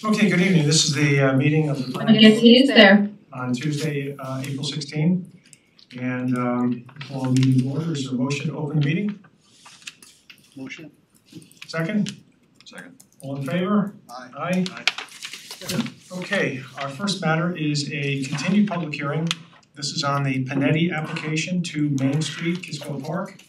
Okay, good evening. This is the meeting of the I planning guess he is there. on Tuesday, April 16. And call meeting to order. Is there a motion to open the meeting? Motion. Second? Second. All in favor? Aye. Aye. Okay, our first matter is a continued public hearing. This is on the Panetti application to Main Street, Kisco Park.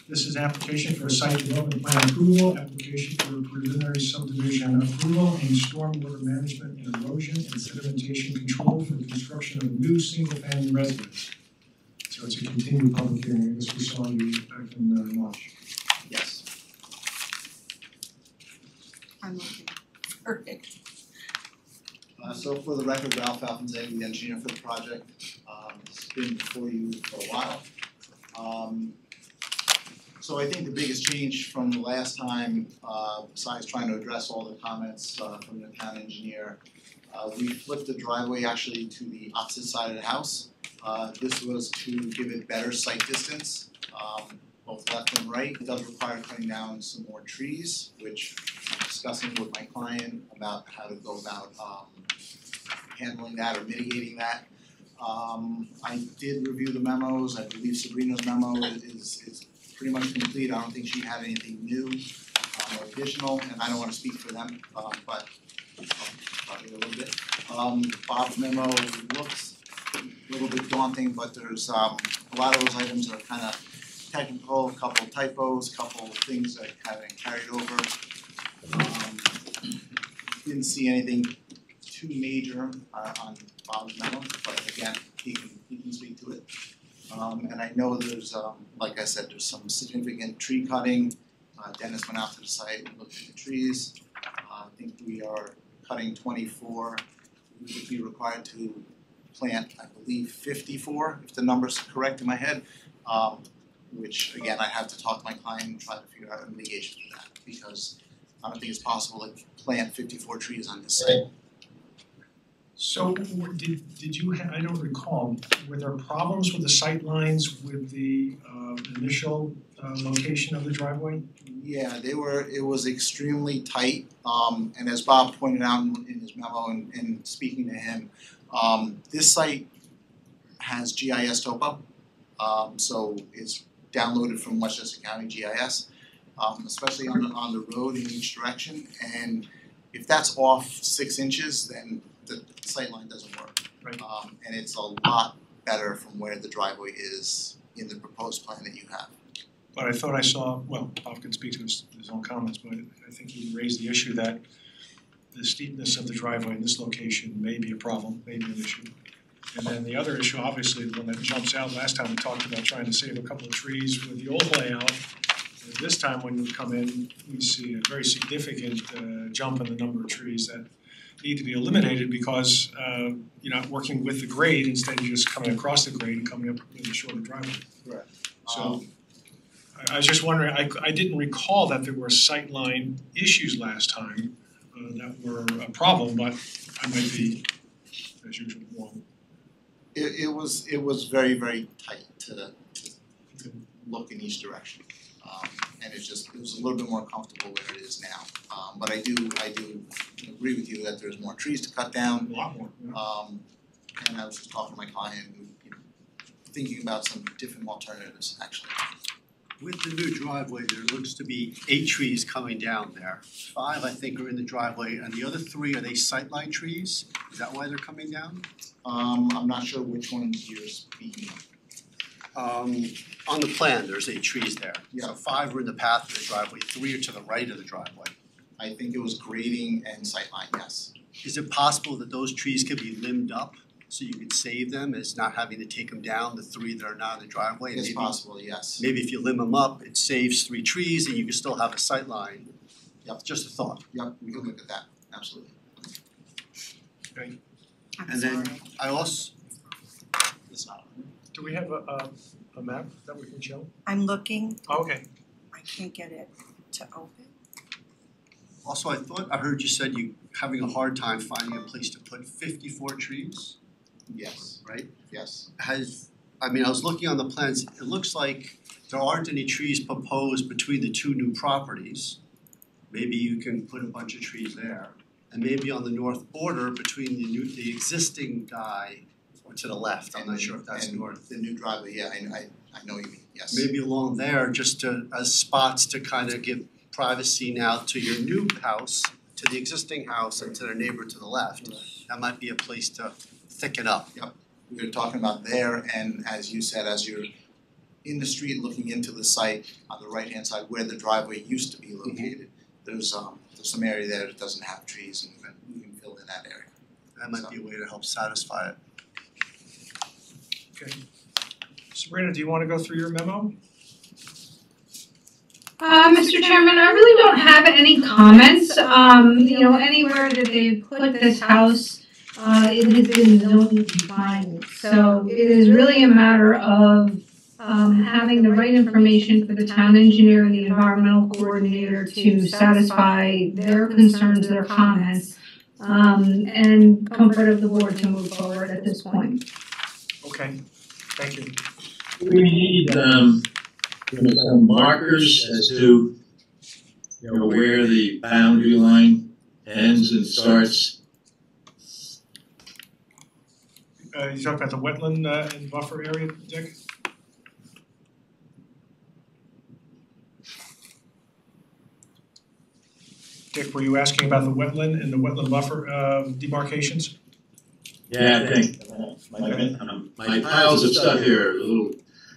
This is an application for a site development plan approval, application for preliminary subdivision approval, and stormwater management and erosion and sedimentation control for the construction of a new single-family residence. So it's a continued public hearing. I guess we saw you back in March. Yes. I'm looking. Perfect. So for the record, Ralph Alfonzay, the engineer for the project. This has been before you for a while. So I think the biggest change from the last time, besides trying to address all the comments from the town engineer, we flipped the driveway actually to the opposite side of the house. This was to give it better sight distance, both left and right. It does require cutting down some more trees, which I'm discussing with my client about how to go about handling that or mitigating that. I did review the memos. I believe Sabrina's memo is pretty much complete. I don't think she had anything new or additional, and I don't want to speak for them, but probably a little bit. Bob's memo looks a little bit daunting, but there's a lot of those items that are kind of technical, a couple typos, a couple things that kind of carried over. Didn't see anything too major on Bob's memo, but again, he can speak to it. And I know there's, like I said, there's some significant tree cutting. Dennis went out to the site and looked at the trees. I think we are cutting 24. We would be required to plant, I believe, 54, if the number's correct in my head. Which again, I have to talk to my client and try to figure out a mitigation for that, because I don't think it's possible to plant 54 trees on this site. So did you I don't recall, were there problems with the sight lines with the initial location of the driveway? Yeah, it was extremely tight, and as Bob pointed out in his memo and speaking to him, this site has GIS topo, so it's downloaded from Westchester County GIS, especially on the road in each direction, and if that's off 6 inches, then the sight line doesn't work. Right. And it's a lot better from where the driveway is in the proposed plan that you have. But I thought I saw, well, Bob can speak to his own comments, but I think he raised the issue that the steepness of the driveway in this location may be a problem, may be an issue. And then the other issue, obviously, the one that jumps out, last time we talked about trying to save a couple of trees with the old layout. And this time when we come in, we see a very significant jump in the number of trees that need to be eliminated because you're not working with the grade, instead you're just coming across the grade and coming up with a shorter driveway. Correct. So I was just wondering, I didn't recall that there were sightline issues last time that were a problem, but I might be, as usual, wrong. It was very, very tight to look in each direction. And it was a little bit more comfortable where it is now. But I do agree with you that there's more trees to cut down. A lot more. Yeah. And I was just talking to my client and thinking about some different alternatives actually. With the new driveway, there looks to be 8 trees coming down there. 5, I think, are in the driveway, and the other 3, are they sightline trees? Is that why they're coming down? I'm not sure which ones you're speaking of. On the plan, there's 8 trees there. Yeah. So 5 are in the path of the driveway, 3 are to the right of the driveway. I think it was grading and sightline, yes. Is it possible that those trees could be limbed up so you could save them as not having to take them down, the 3 that are not in the driveway? And It's possible, yes. maybe if you limb them up, it saves 3 trees and you can still have a sight line. Yep. Just a thought. Yep, we can look at that, absolutely. Okay. I'm And then sorry. I also, It's not. Do we have a map that we can show? I'm looking, Oh, okay. I can't get it to open. Also, I heard you said you having a hard time finding a place to put 54 trees, Yes, right? yes. I was looking on the plans, it looks like there aren't any trees proposed between the 2 new properties. Maybe you can put a bunch of trees there. and maybe on the north border between the existing guy or to the left, I'm not sure if that's And north. the new driveway, yeah, I know what you mean, yes. Maybe along there, just to, as spots to kind of give privacy now to your new house, to the existing house and to their neighbor to the left. That might be a place to thicken up. We were talking about there, and as you said, as you're in the street looking into the site on the right-hand side where the driveway used to be located, there's some area there that doesn't have trees, and we can fill in that area. That might be a way to help satisfy it. Okay. Sabrina, do you wanna go through your memo? Mr. Chairman, I really don't have any comments. Anywhere that they put this house, it has been zoned compliant. So it is really a matter of having the right information for the town engineer and the environmental coordinator to satisfy their concerns, their comments, and comfort of the board to move forward at this point. Okay, thank you. We need some markers as to where the boundary line ends and starts. You talk about the wetland and buffer area, Dick? Dick, were you asking about the wetland and the wetland buffer demarcations? Yeah, I think my piles of stuff here are a little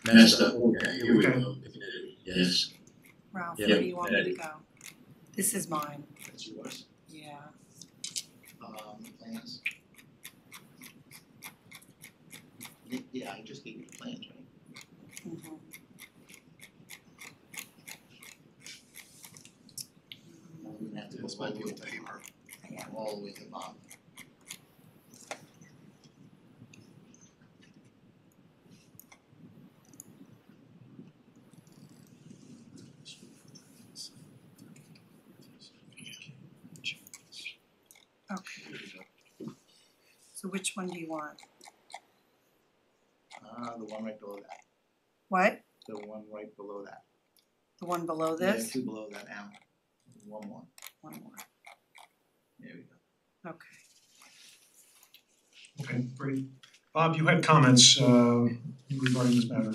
messed up. Okay, here we go. Yes. Ralph, Yeah. where do you want me to go? This is mine, That's yours. yeah. Plans. Yeah, I just gave you the plans, right? Mhm. We're gonna have to go This all might the be way old to paper. all the way to the bottom. Okay. So which one do you want? The one right below that, What? the one right below that. The one below Yeah, this? two below that now, one more, One more, there we go. okay. Okay, great. Bob, you had comments regarding this matter.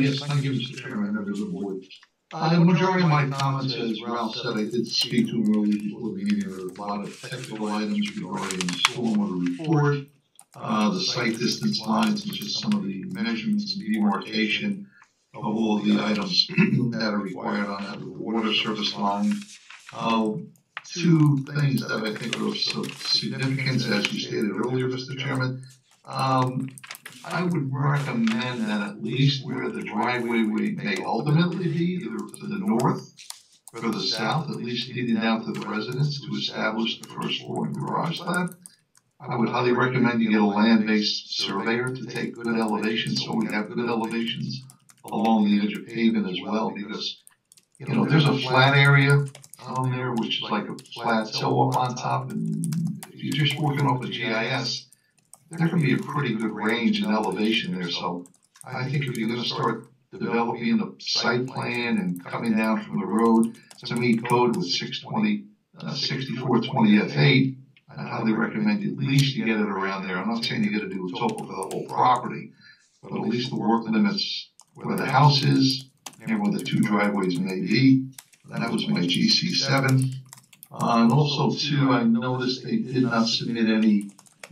Yes, thank you, Mr. Chairman, members of the board. The majority of my comments, as Ralph said, I did speak to him earlier before the meeting, there are a lot of technical items regarding the stormwater report, the site distance lines, and just some of the measurements and demarcation of all of the items that are required on that water surface line. Two things that I think are of significance, as you stated earlier, Mr. Chairman. I would recommend that at least where the driveway may ultimately be, either to the north or the south, at least leading down to the residence to establish the first floor and garage slab. I would highly recommend you get a land-based surveyor to take good elevations, so we have good elevations along the edge of pavement as well, because there's a flat area on there, which is like a flat toe up on top, and if you're just working off a GIS, there can be a pretty good range in elevation there. So I think if you're gonna start developing a site plan and coming down from the road to meet code with 6420 F8, I highly recommend at least you get it around there. I'm not saying you gotta do a topo for the whole property, but at least the work limits where the house is and where the two driveways may be. That was my GC7. And also too, I noticed they did not submit any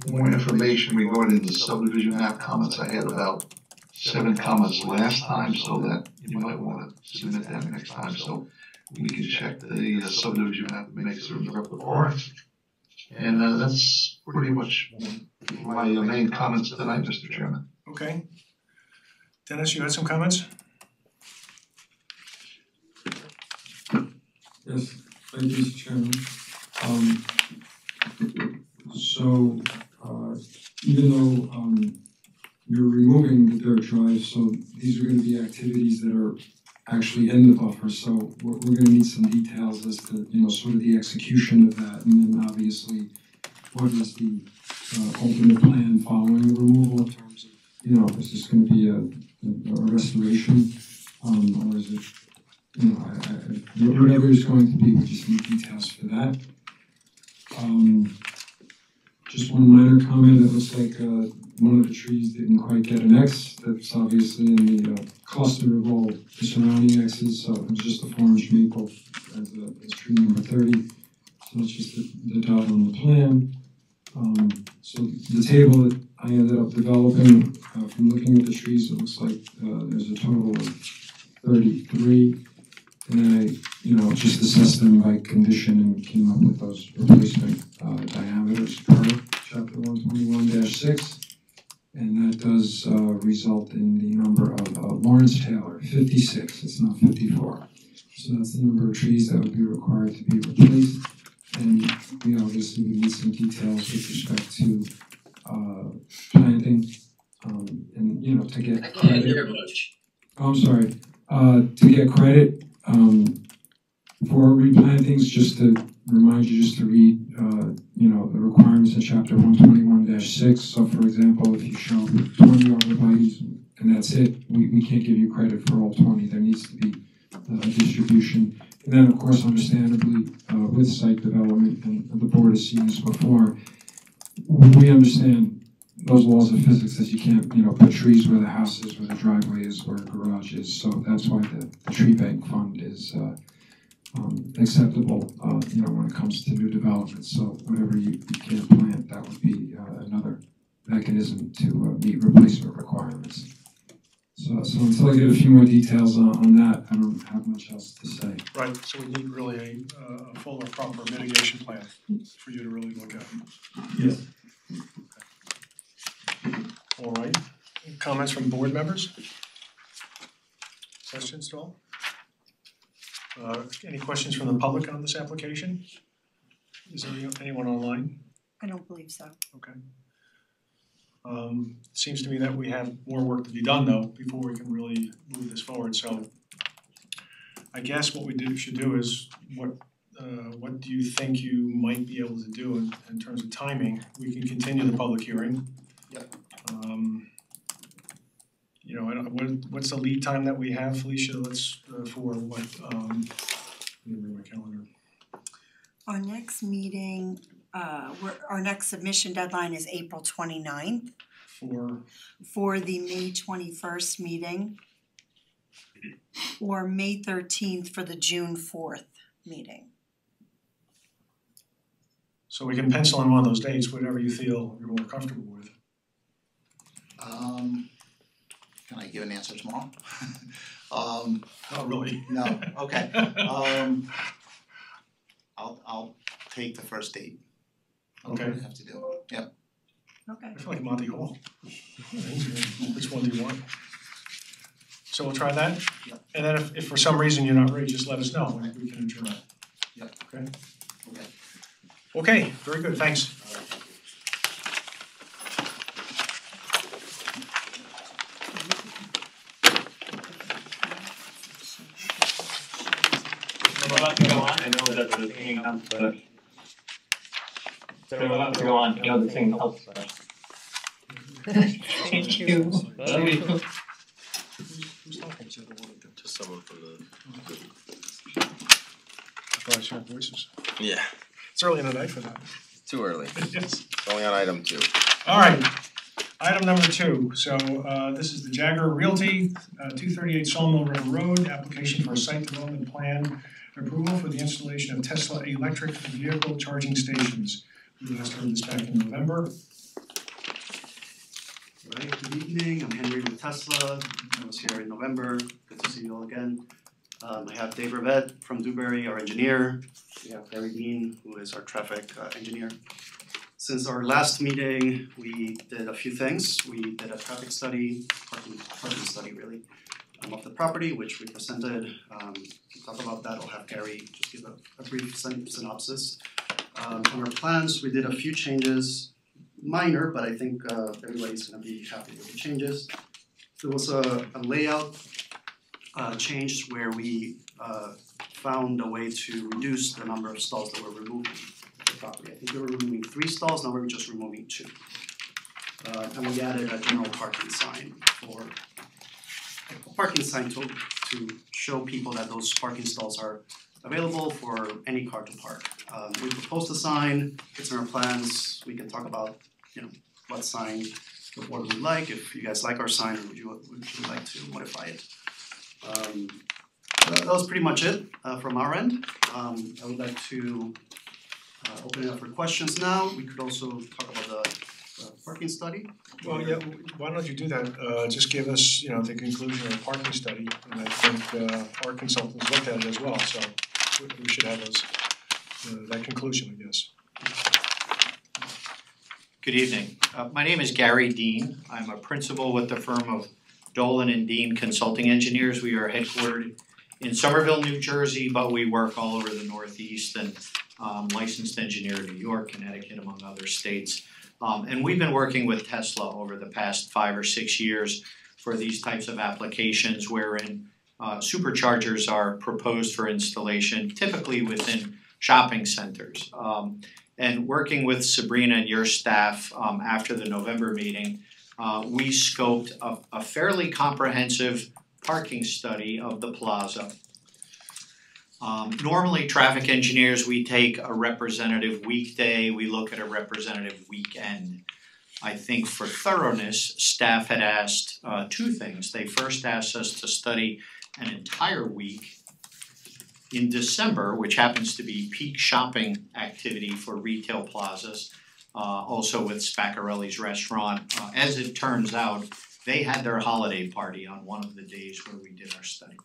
more information regarding the subdivision map comments. I had about 7 comments last time, so that you might want to submit that next time, so we can check the subdivision map and make certain they're up to par. And that's pretty much my main comments tonight, Mr. Chairman. Okay. Dennis, you had some comments? Yes, thank you, Mr. Chairman. Even though you're removing the dirt drive, so these are gonna be activities that are actually in the buffer, so we're gonna need some details as to, sort of the execution of that, and then obviously what is the ultimate plan following the removal in terms of, is this gonna be a restoration, or is it, whatever it's going to be, we just need details for that. Just one minor comment, it looks like one of the trees didn't quite get an X. That's obviously in the cluster of all the surrounding X's, so it was just the 4-inch maple as tree number 30. So it's just the dot on the plan. So the table that I ended up developing, from looking at the trees, it looks like there's a total of 33. And then I, just assessed them by condition and came up with those replacement diameters per chapter 121-6. And that does result in the number of Lawrence Taylor, 56, it's not 54. So that's the number of trees that would be required to be replaced. And we obviously would need some details with respect to planting, and, to get credit. Oh, I'm sorry. To get credit for replantings, just to remind you, just to read, the requirements in chapter 121-6. So, for example, if you show 20 arborvitaes and that's it, we can't give you credit for all 20. There needs to be a distribution. And then, of course, understandably, with site development, and the board has seen this before, we understand those laws of physics that you can't, put trees where the house is, where the driveway is, where a garage is. So that's why the tree bank fund is acceptable, when it comes to new development. So whatever you can't plant, that would be another mechanism to meet replacement requirements. So until I get a few more details on that, I don't have much else to say. Right, so we need really a full or proper mitigation plan for you to really look at. Yes. All right, comments from board members? Questions at all? Any questions from the public on this application? Is there anyone online? I don't believe so. Okay. Seems to me that we have more work to be done though before we can really move this forward. So I guess what we should do is what do you think you might be able to do in terms of timing? We can continue the public hearing. Yep. What's the lead time that we have, Felicia? Let's for what? Let me read my calendar. Our next meeting, our next submission deadline is April 29th for the May 21st meeting, or May 13th for the June 4th meeting. So we can pencil in one of those dates, whatever you feel you're more comfortable with. Can I give an answer tomorrow? Not really. No, okay. I'll take the first date. Okay. I have to do. Yep. Okay. I feel like Monty Hall. Which one do you want? So we'll try that? Yep. And then if for some reason you're not ready, just let us know and we can adjourn. Yep. Okay? Okay. Okay, very good, thanks. We're about to go on, I know that the singing helps, but so we're about to go on, the singing helps, but. Thank you. Love you. Who's talking? Just someone from the. That's why I share voices. Yeah, It's early in the night for that. too early. Yes. It's only on item 2. All right, item number 2. So this is the Jagger Realty, 238 Sawmill River Road, application for a site development plan approval for the installation of Tesla electric vehicle charging stations. We last heard this back in November. Right, good evening, I'm Henry with Tesla, I was here in November, good to see you all again. I have Dave Rivette from Dewberry, our engineer, we have Barry Dean, who is our traffic engineer. Since our last meeting, we did a few things, we did a traffic study, parking study really, of the property, which we presented. To talk about that, I'll have Gary just give a brief synopsis. On our plans, we did a few changes, minor, but I think everybody's gonna be happy with the changes. There was a layout change where we found a way to reduce the number of stalls that we're removing from the property. I think we were removing 3 stalls, now we're just removing 2. And we added a general parking sign for to show people that those parking stalls are available for any car to park. We proposed a sign, it's in our plans, we can talk about, what sign the board would like, if you guys like our sign, or would you like to modify it? That was pretty much it from our end. I would like to open it up for questions now. We could also talk about the parking study. Well, yeah, why don't you do that, just give us, the conclusion of the parking study, and I think our consultants looked at it as well, so we should have those, that conclusion, I guess. Good evening. My name is Gary Dean. I'm a principal with the firm of Dolan and Dean Consulting Engineers. We are headquartered in Somerville, New Jersey, but we work all over the Northeast and licensed engineer in New York, Connecticut, among other states. And we've been working with Tesla over the past 5 or 6 years for these types of applications wherein superchargers are proposed for installation, typically within shopping centers. And working with Sabrina and your staff after the November meeting, we scoped a fairly comprehensive parking study of the plaza. Normally, traffic engineers, we take a representative weekday, we look at a representative weekend. I think for thoroughness, staff had asked 2 things. They first asked us to study an entire week in December, which happens to be peak shopping activity for retail plazas, also with Spaccarelli's restaurant. As it turns out, they had their holiday party on one of the days where we did our study.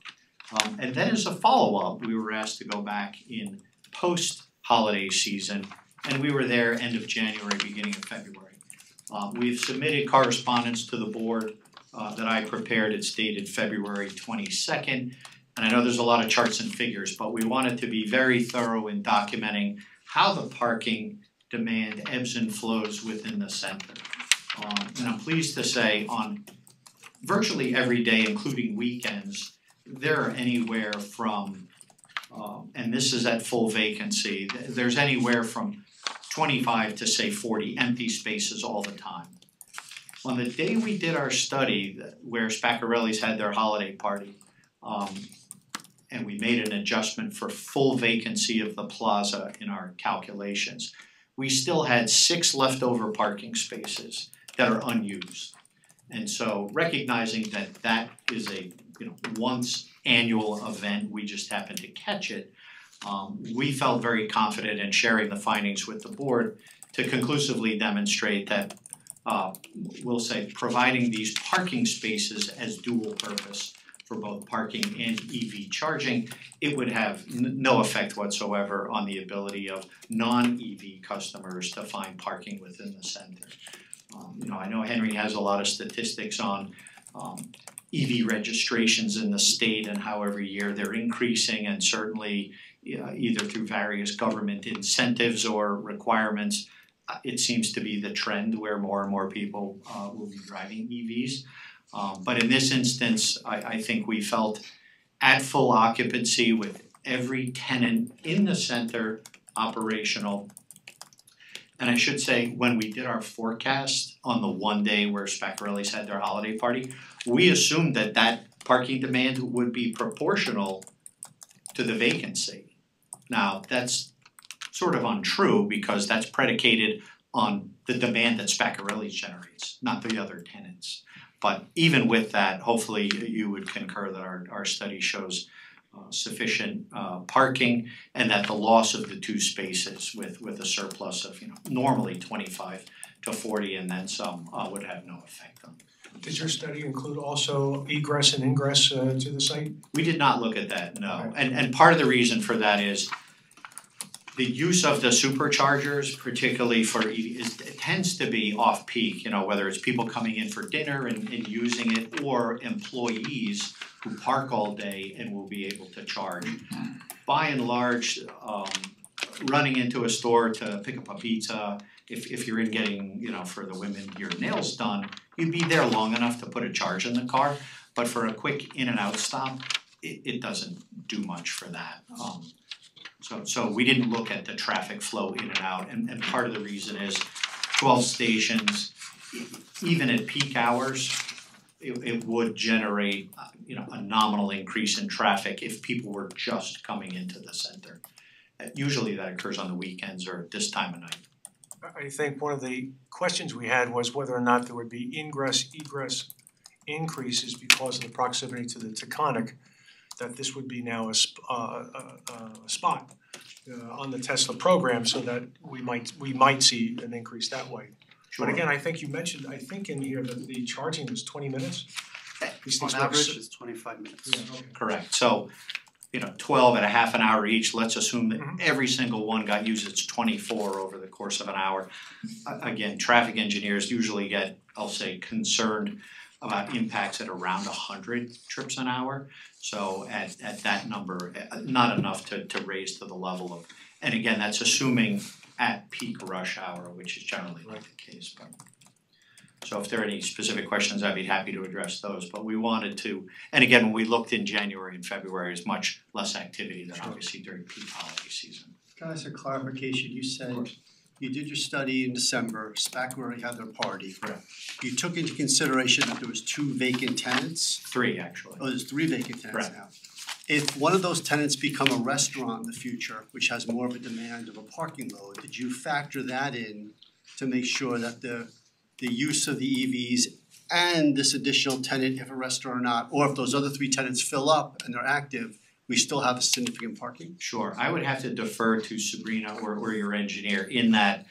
And then as a follow-up, we were asked to go back in post-holiday season, and we were there end of January, beginning of February. We've submitted correspondence to the board that I prepared. It's dated February 22nd. And I know there's a lot of charts and figures, but we wanted to be very thorough in documenting how the parking demand ebbs and flows within the center. And I'm pleased to say on virtually every day, including weekends, there are anywhere from, and this is at full vacancy, there's anywhere from 25 to say 40 empty spaces all the time. On the day we did our study where Spaccarelli's had their holiday party, and we made an adjustment for full vacancy of the plaza in our calculations, we still had 6 leftover parking spaces that are unused. And so recognizing that that is a once annual event, we just happened to catch it, we felt very confident in sharing the findings with the board to conclusively demonstrate that we'll say providing these parking spaces as dual purpose for both parking and EV charging, it would have no effect whatsoever on the ability of non-EV customers to find parking within the center. I know Henry has a lot of statistics on EV registrations in the state and how every year they're increasing, and certainly either through various government incentives or requirements, it seems to be the trend where more and more people will be driving EVs. But in this instance, I think we felt at full occupancy with every tenant in the center operational. And I should say, when we did our forecast on the one day where Spaccarelli's had their holiday party, we assumed that that parking demand would be proportional to the vacancy. Now, that's sort of untrue because that's predicated on the demand that Spaccarelli's generates, not the other tenants. But even with that, hopefully you would concur that our study shows sufficient parking, and that the loss of the 2 spaces with a surplus of normally 25 to 40 and then some would have no effect on it. Did your study include also egress and ingress to the site? We did not look at that, no. And part of the reason for that is the use of the superchargers, particularly for EVs, it tends to be off-peak, whether it's people coming in for dinner and using it, or employees who park all day and will be able to charge. By and large, running into a store to pick up a pizza, if you're in getting, for the women, your nails done, you'd be there long enough to put a charge in the car. But for a quick in and out stop, it doesn't do much for that. So we didn't look at the traffic flow in and out, and part of the reason is 12 stations, even at peak hours, it would generate, a nominal increase in traffic if people were just coming into the center. Usually that occurs on the weekends or this time of night. I think one of the questions we had was whether or not there would be ingress egress increases because of the proximity to the Taconic, that this would be now a spot on the Tesla program, so that we might see an increase that way. Sure. But again, I think you mentioned, I think in here that the charging was 20 minutes. These On things work average, it's 25 minutes. Yeah, okay. Correct, so 12 at a half an hour each, let's assume that every single one got used, it's 24 over the course of an hour. Again, traffic engineers usually get, I'll say, concerned about impacts at around 100 trips an hour. So at that number, not enough to raise to the level of, and again, that's assuming at peak rush hour, which is generally not the case, but. So if there are any specific questions, I'd be happy to address those, but we wanted to, and again, when we looked in January and February, there's much less activity than obviously during peak holiday season. Can I ask a clarification? You said you did your study in December, SPAC already had their party. Correct. You took into consideration that there was 2 vacant tenants? 3 actually. Oh, there's 3 vacant tenants Correct. now. If one of those tenants become a restaurant in the future, which has more of a demand of a parking load, did you factor that in to make sure that the use of the EVs and this additional tenant, if a restaurant or not, or if those other 3 tenants fill up and they're active, we still have a significant parking? Sure, I would have to defer to Sabrina or your engineer in that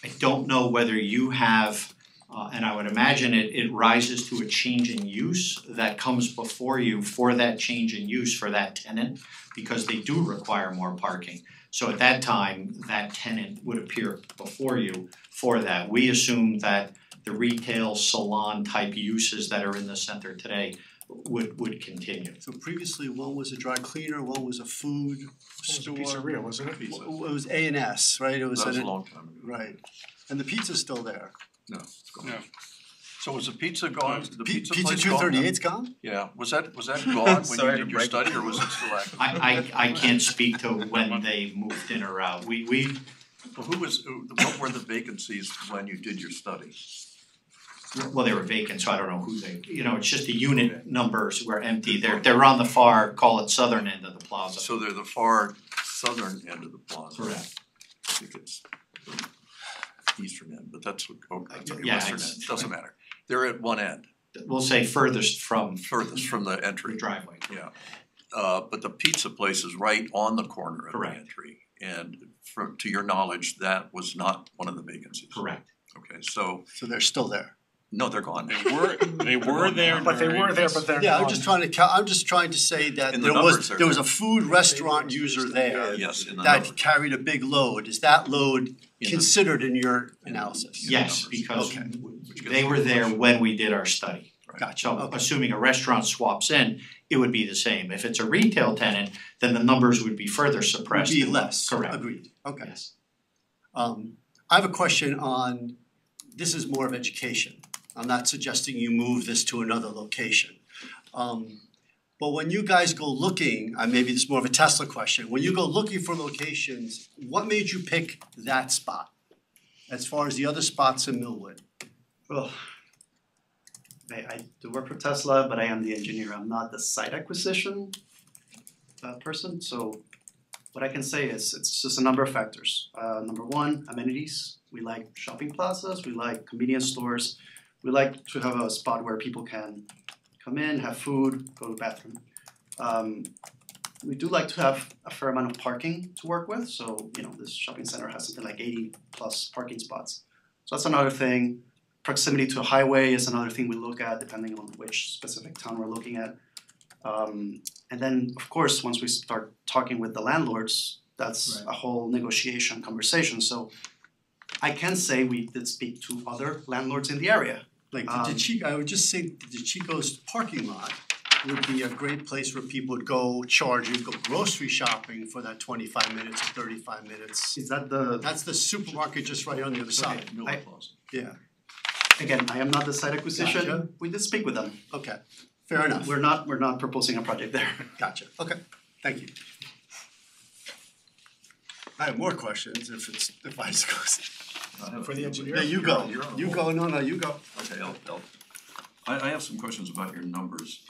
I don't know whether you have, and I would imagine it rises to a change in use that comes before you for that change in use for that tenant, because they do require more parking. So at that time, that tenant would appear before you for that. We assume that the retail salon type uses that are in the center today would continue. So previously, one was a dry cleaner, one was a food store. It was a pizzeria, wasn't it? It was A&S, right? It was That was an- a long time ago. Right. And the pizza's still there. No, it's gone. So was the pizza gone? The pizza Pizza place gone? 238's gone? Yeah, was that gone when you did your study, or was it still active? I can't speak to when they moved in or out. We Well, what were the vacancies when you did your study? well, they were vacant, so I don't know who they, it's just the unit numbers were empty. They're on the far, call it southern end of the plaza. So they're the far southern end of the plaza. Correct. I think it's the eastern end, but that's okay, Yeah, western it's- end, doesn't matter. They're at one end, We'll say furthest from furthest from the the entry. driveway. Yeah, but the pizza place is right on the corner of the Correct. entry, and to your knowledge, that was not one of the vacancies. Correct. Okay, so, So they're still there. no, they're gone. They were there But they were there, but they're Yeah, I'm gone. just trying to say that In the there numbers, was they're a food restaurant user there Yes, in the that numbers. carried a big load. Is that load In the- considered in your analysis? Yes, numbers. because Okay. they were there when we did our study. Gotcha, So okay. assuming a restaurant swaps in, it would be the same. If it's a retail tenant, then the numbers would be further Would suppressed. be less, Correct. agreed, okay. Yes. I have a question on, this is more of education. I'm not suggesting you move this to another location. But when you guys go looking, maybe this is more of a Tesla question, when you go looking for locations, what made you pick that spot? As far as the other spots in Millwood? Well, I do work for Tesla, but I am the engineer. I'm not the site acquisition person. So what I can say is it's just a number of factors. Number one, amenities. We like shopping plazas. We like convenience stores. We like to have a spot where people can come in, have food, go to the bathroom. We do like to have a fair amount of parking to work with. So, this shopping center has something like 80 plus parking spots. So that's another thing. Proximity to a highway is another thing we look at depending on which specific town we're looking at. And then, of course, once we start talking with the landlords, that's a whole negotiation conversation. So I can say we did speak to other landlords in the area. Like I would just say the Chico's parking lot would be a great place where people would go charging, go grocery shopping for that 25 minutes or 35 minutes. Is that That's the supermarket just right on the other side. Yeah, Again, I am not the site acquisition. Gotcha. We did speak with them. okay, fair enough. We're not proposing a project there. Gotcha, okay, thank you. I have more questions if I just go. For the engineer? Yeah, you go, you go, no, you go. Okay, I have some questions about your numbers.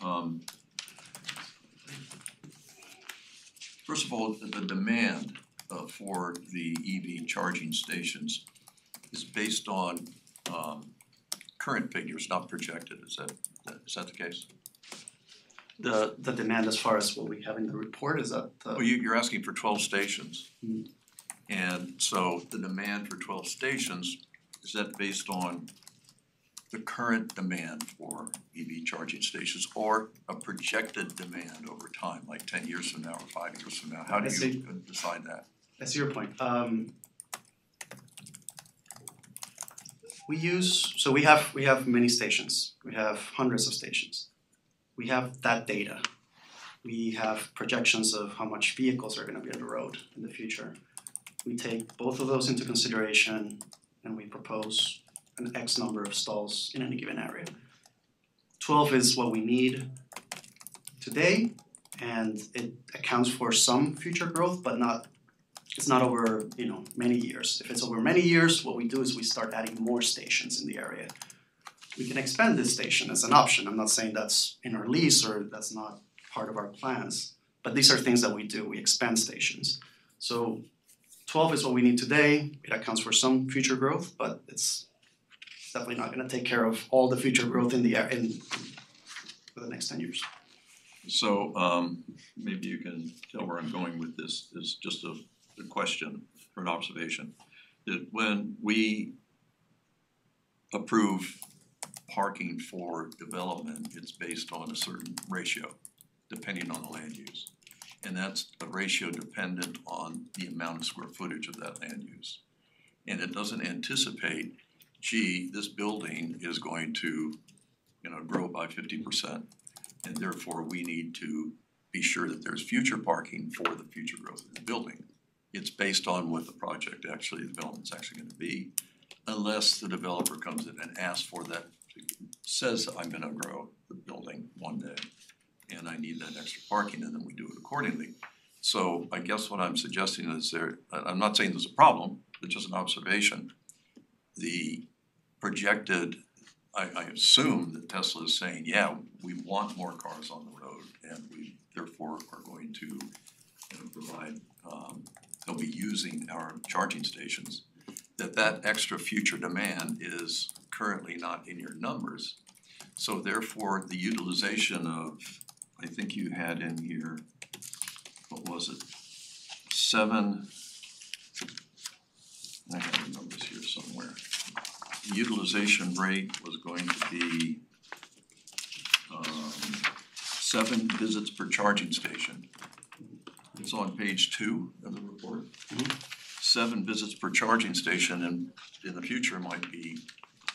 First of all, the demand for the EV charging stations is based on current figures, not projected. Is that the case? The demand as far as what we have in the report is that Well, you're asking for 12 stations. Mhm. And so the demand for 12 stations, is that based on the current demand for EV charging stations or a projected demand over time, like 10 years from now or 5 years from now? How do I see. you decide that? I see your point. We have many stations. We have hundreds of stations. We have that data. We have projections of how much vehicles are gonna be on the road in the future. We take both of those into consideration and we propose an X number of stalls in any given area. 12 is what we need today, and it accounts for some future growth, but it's not over, many years. If it's over many years, what we do is we start adding more stations in the area. We can expand this station as an option. I'm not saying that's in our lease or that's not part of our plans, but these are things that we do. We expand stations. So 12 is what we need today. It accounts for some future growth, but it's definitely not gonna take care of all the future growth in for the next 10 years. So maybe you can tell where I'm going with this, is just a question or an observation. That when we approve parking for development, it's based on a certain ratio, depending on the land use. And that's a ratio dependent on the amount of square footage of that land use. And it doesn't anticipate, gee, this building is going to, grow by 50%. And therefore we need to be sure that there's future parking for the future growth of the building. It's based on what the project the development's actually gonna be, unless the developer comes in and asks for that, says I'm gonna grow the building one day and I need that extra parking, and then we do it accordingly. So I guess what I'm suggesting is I'm not saying there's a problem, but just an observation. The projected, I assume that Tesla is saying, yeah, we want more cars on the road and we therefore are going to provide, they'll be using our charging stations. That extra future demand is currently not in your numbers. So therefore the utilization of, I think you had in here, what was it? 7, I have the numbers here somewhere. The utilization rate was going to be 7 visits per charging station. It's on page 2 of the report. 7 visits per charging station, and in the future might be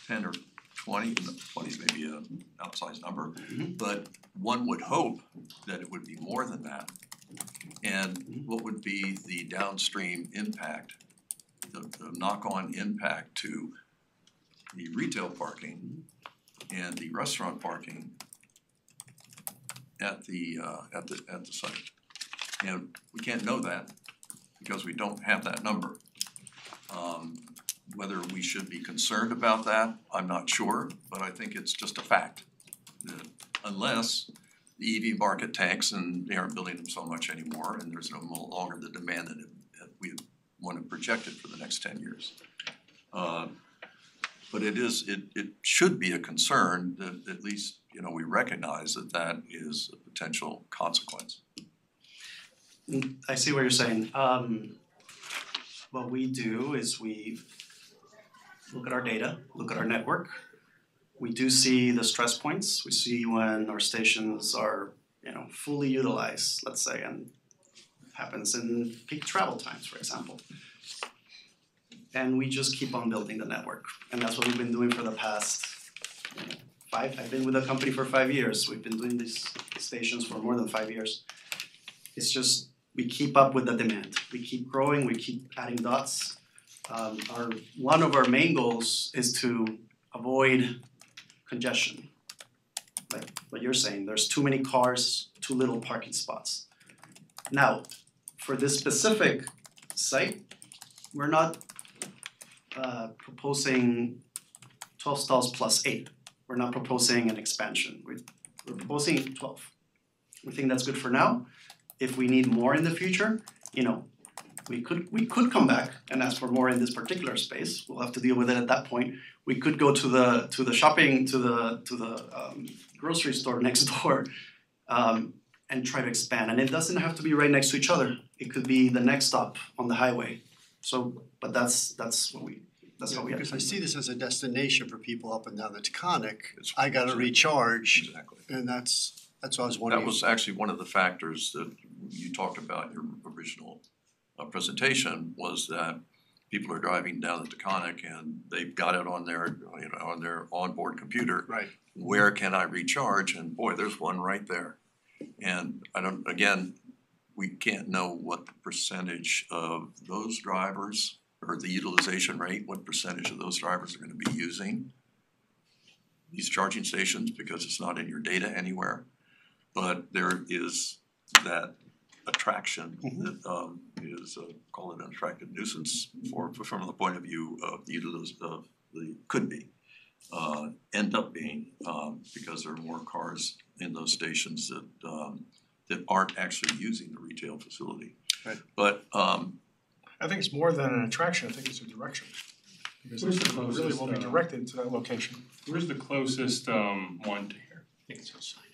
10 or 20, 20 is maybe an outsized number, but one would hope that it would be more than that. And what would be the downstream impact, the knock-on impact to the retail parking and the restaurant parking at the site? And we can't know that because we don't have that number. Whether we should be concerned about that, I'm not sure, but I think it's just a fact that unless the EV market tanks and they aren't building them so much anymore and there's no longer the demand that we want to project it for the next 10 years. But it should be a concern that at least, we recognize that is a potential consequence. I see what you're saying. What we do is we look at our data, look at our network. We do see the stress points. We see when our stations are, fully utilized, let's say, and it happens in peak travel times, for example. And we just keep on building the network. And that's what we've been doing for the past, I've been with the company for 5 years. We've been doing these stations for more than 5 years. It's just, we keep up with the demand. We keep growing, we keep adding dots. One of our main goals is to avoid congestion. Like what you're saying, there's too many cars, too little parking spots. Now, for this specific site, we're not proposing 12 stalls plus 8. We're not proposing an expansion. We're proposing 12. We think that's good for now. If we need more in the future, you know, we could come back and ask for more in this particular space. We'll have to deal with it at that point. We could go to the shopping to the grocery store next door and try to expand. And it doesn't have to be right next to each other. It could be the next stop on the highway. So, but that's how we Because I see this as a destination for people up and down the Taconic. I gotta recharge. Exactly. And that's what I was wondering. That was actually one of the factors that you talked about in your original presentation, was that people are driving down the Taconic and they've got it on their onboard computer. Right. Where can I recharge? And boy, there's one right there. And we can't know what the percentage of those drivers, or the utilization rate, what percentage of those drivers are gonna be using these charging stations, because it's not in your data anywhere. But there is that attraction that is call it an attractive nuisance from the point of view of could be end up being because there are more cars in those stations that aren't actually using the retail facility. Right. But I think it's more than an attraction, I think it's a direction. Because Where's the people really closest, will be directed to that location. Where's the closest one to here?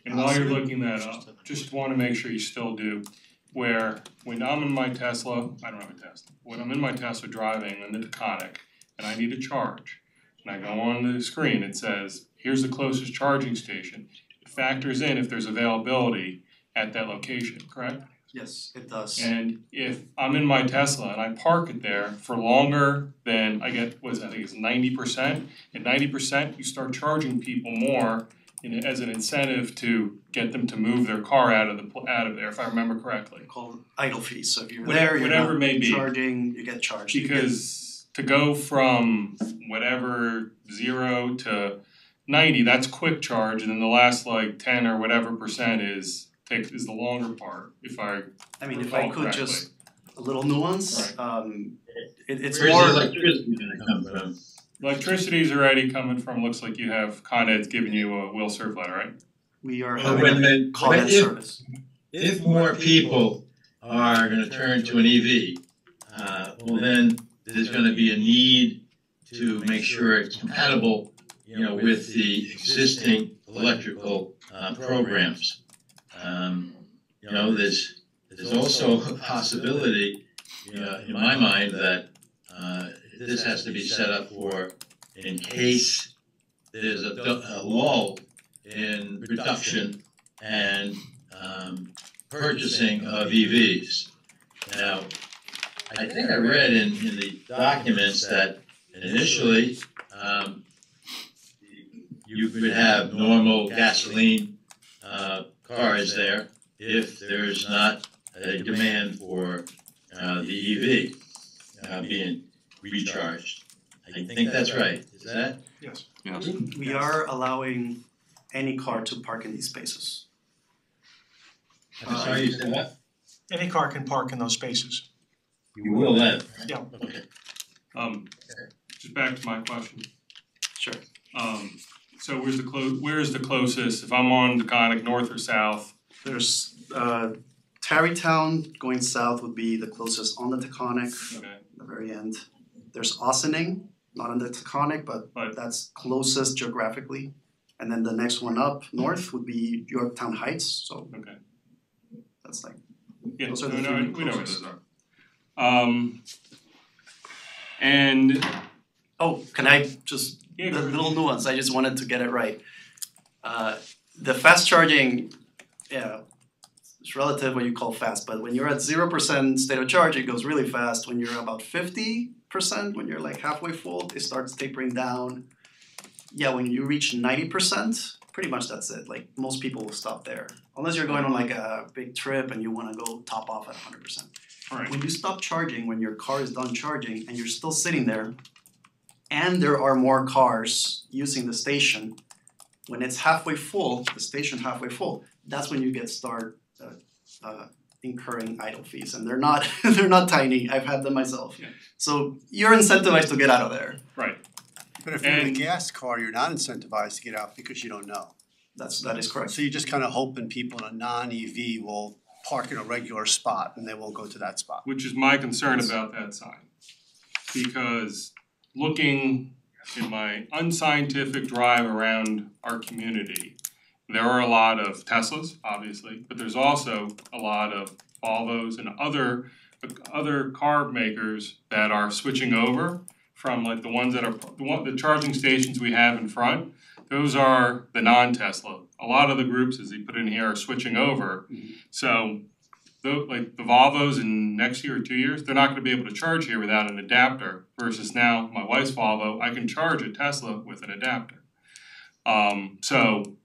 And while you're looking that up, just wanna make sure you still do, where when I'm in my Tesla, I don't have a Tesla, when I'm in my Tesla driving in the Taconic and I need a charge, and I go on the screen, it says, here's the closest charging station. It factors in if there's availability at that location, correct? Yes, it does. And if I'm in my Tesla and I park it there for longer than I get, I think it's 90%, at 90% you start charging people more as an incentive to get them to move their car out of there, if I remember correctly. Called idle fees. So if you're Whatever- there, you're whatever it may not be. charging, you get charged. Because to go from whatever 0 to 90, that's quick charge, and then the last like 10 or whatever percent is the longer part, if I I mean, if I recall could correctly. just a little nuance, it's Where's more. the electricity gonna come from? Electricity's already coming from, looks like you have Con Ed's giving you a will serve letter, right? We are Well, having when- a call in but if- service. If more people are gonna turn to an EV, well then there's gonna be a need to make sure it's compatible, with the existing electrical programs. There's also a possibility, in my mind, that this has to be set up for in case there's a lull in production and purchasing of EVs. Now, I think I read in the documents that initially you could have normal gasoline cars there if there's not a demand for the EV being recharged. I think that's right. Is that? Yes. yes, We are allowing any car to park in these spaces. I'm sorry, you said what? Any car can park in those spaces. You will then? Yeah. Okay. Just back to my question. Sure. So where's the closest, if I'm on Taconic, north or south? There's Tarrytown going south would be the closest on the Taconic, Okay. the very end. There's Ossining, not on the Taconic, but that's closest geographically. And then the next one up north would be Yorktown Heights, so Okay. that's like Yeah, those so are the we know three where closest. those are. And Oh, can I just, Yeah, the go ahead. little nuance, I just wanted to get it right. The fast charging, yeah, it's relative what you call fast, but when you're at 0% state of charge, it goes really fast. When you're about 50%, when you're like halfway full, it starts tapering down. Yeah, when you reach 90%, pretty much that's it. Like most people will stop there. Unless you're going on like a big trip and you wanna go top off at 100%. Right. When you stop charging, when your car is done charging and you're still sitting there, and there are more cars using the station, when it's halfway full, the station halfway full, that's when you start incurring idle fees, and they're not they're not tiny. I've had them myself. Yeah. So you're incentivized to get out of there. Right. But if you're in a And- gas car, you're not incentivized to get out because you don't know. That is correct. So you're just kind of hoping people in a non-EV will park in a regular spot and they won't go to that spot. Which is my concern about that sign. Because looking in my unscientific drive around our community, there are a lot of Teslas, obviously, but there's also a lot of Volvos and other car makers that are switching over from like the ones that are the charging stations we have in front. Those are the non-Tesla. A lot of the groups, as they put in here, are switching over. So like the Volvos in next year or 2 years, they're not gonna be able to charge here without an adapter versus now my wife's Volvo, I can charge a Tesla with an adapter. So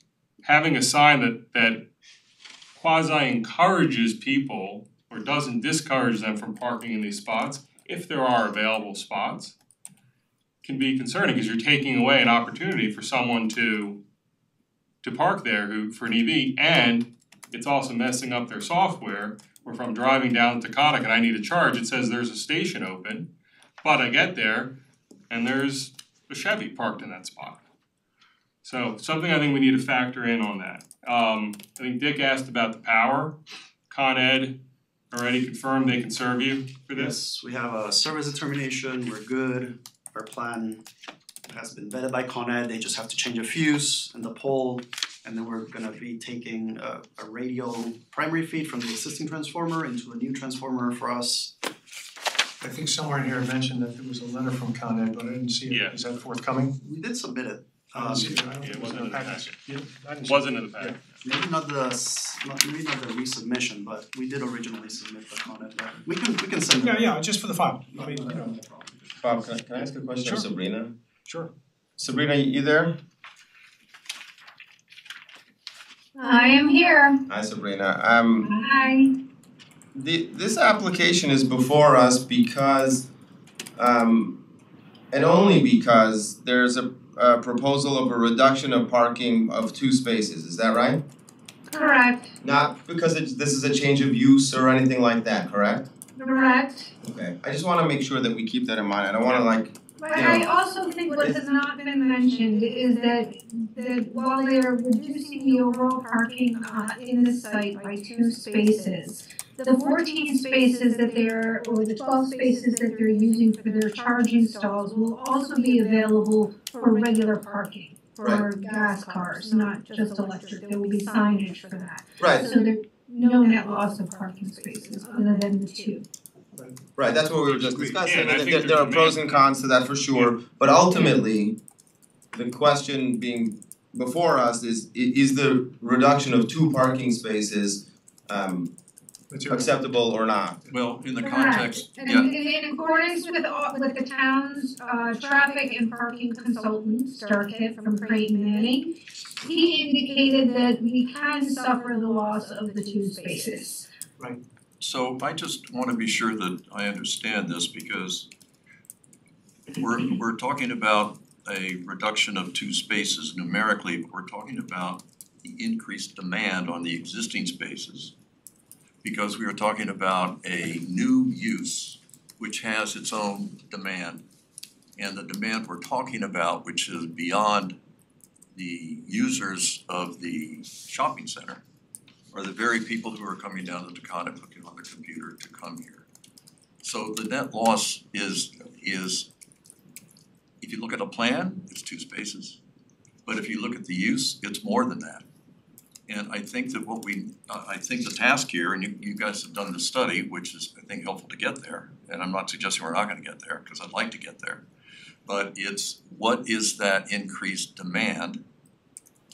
having a sign that quasi encourages people or doesn't discourage them from parking in these spots, if there are available spots, can be concerning because you're taking away an opportunity for someone to park there who for an EV, and it's also messing up their software. Where if I'm driving down to Taconic and I need a charge, it says there's a station open, but I get there and there's a Chevy parked in that spot. So something I think we need to factor in on that. I think Dick asked about the power. Con Ed already confirmed they can serve you for this? Yes, we have a service determination, we're good. Our plan has been vetted by Con Ed, they just have to change a fuse and the pole. And then we're gonna be taking a radial primary feed from the existing transformer into a new transformer for us. I think somewhere in here it mentioned that there was a letter from Con Ed, but I didn't see it. Yeah. Is that forthcoming? We did submit it. I didn't see it. I don't Yeah, think it wasn't in the packet. Yeah, I didn't see Wasn't it. in the packet. Maybe not the resubmission, but we did originally submit the Con Ed letter. We can send it. Yeah, just for the file. I mean, you know. Bob, can I ask a question Sure. of Sabrina? Sure. Sabrina, you there? I am here. Hi, Sabrina. Hi. This application is before us because, and only because there's a proposal of a reduction of parking of 2 spaces. Is that right? Correct. Not because this is a change of use or anything like that, correct? Correct. Okay. I just want to make sure that we keep that in mind. I don't want to But I also think what has not been mentioned is that while they're reducing the overall parking in the site by 2 spaces, the 14 spaces that they're, or the 12 spaces that they're using for their charging stalls will also be available for regular parking for gas cars, not just electric. There will be signage for that. Right. So there's no net loss of parking spaces other than the 2. Right, that's what we were just discussing, Yeah, and I and think there are there's pros and cons to that for sure, but ultimately, the question being before us is the reduction of 2 parking spaces acceptable or not? Well, in the Correct. context, And yeah, in accordance with the town's traffic and parking consultant, Starkit from Creighton Manning, he indicated that we can suffer the loss of the 2 spaces. so I just wanna be sure that I understand this because we're talking about a reduction of 2 spaces numerically, but we're talking about the increased demand on the existing spaces. Because we are talking about a new use which has its own demand. And the demand we're talking about, which is beyond the users of the shopping center, are the very people who are coming down to Taconic looking on their computer to come here. So the net loss is if you look at a plan, it's 2 spaces. But if you look at the use, it's more than that. And I think that I think the task here, and you guys have done the study, which is, I think, helpful to get there, and I'm not suggesting we're not gonna get there, because I'd like to get there. But it's, what is that increased demand?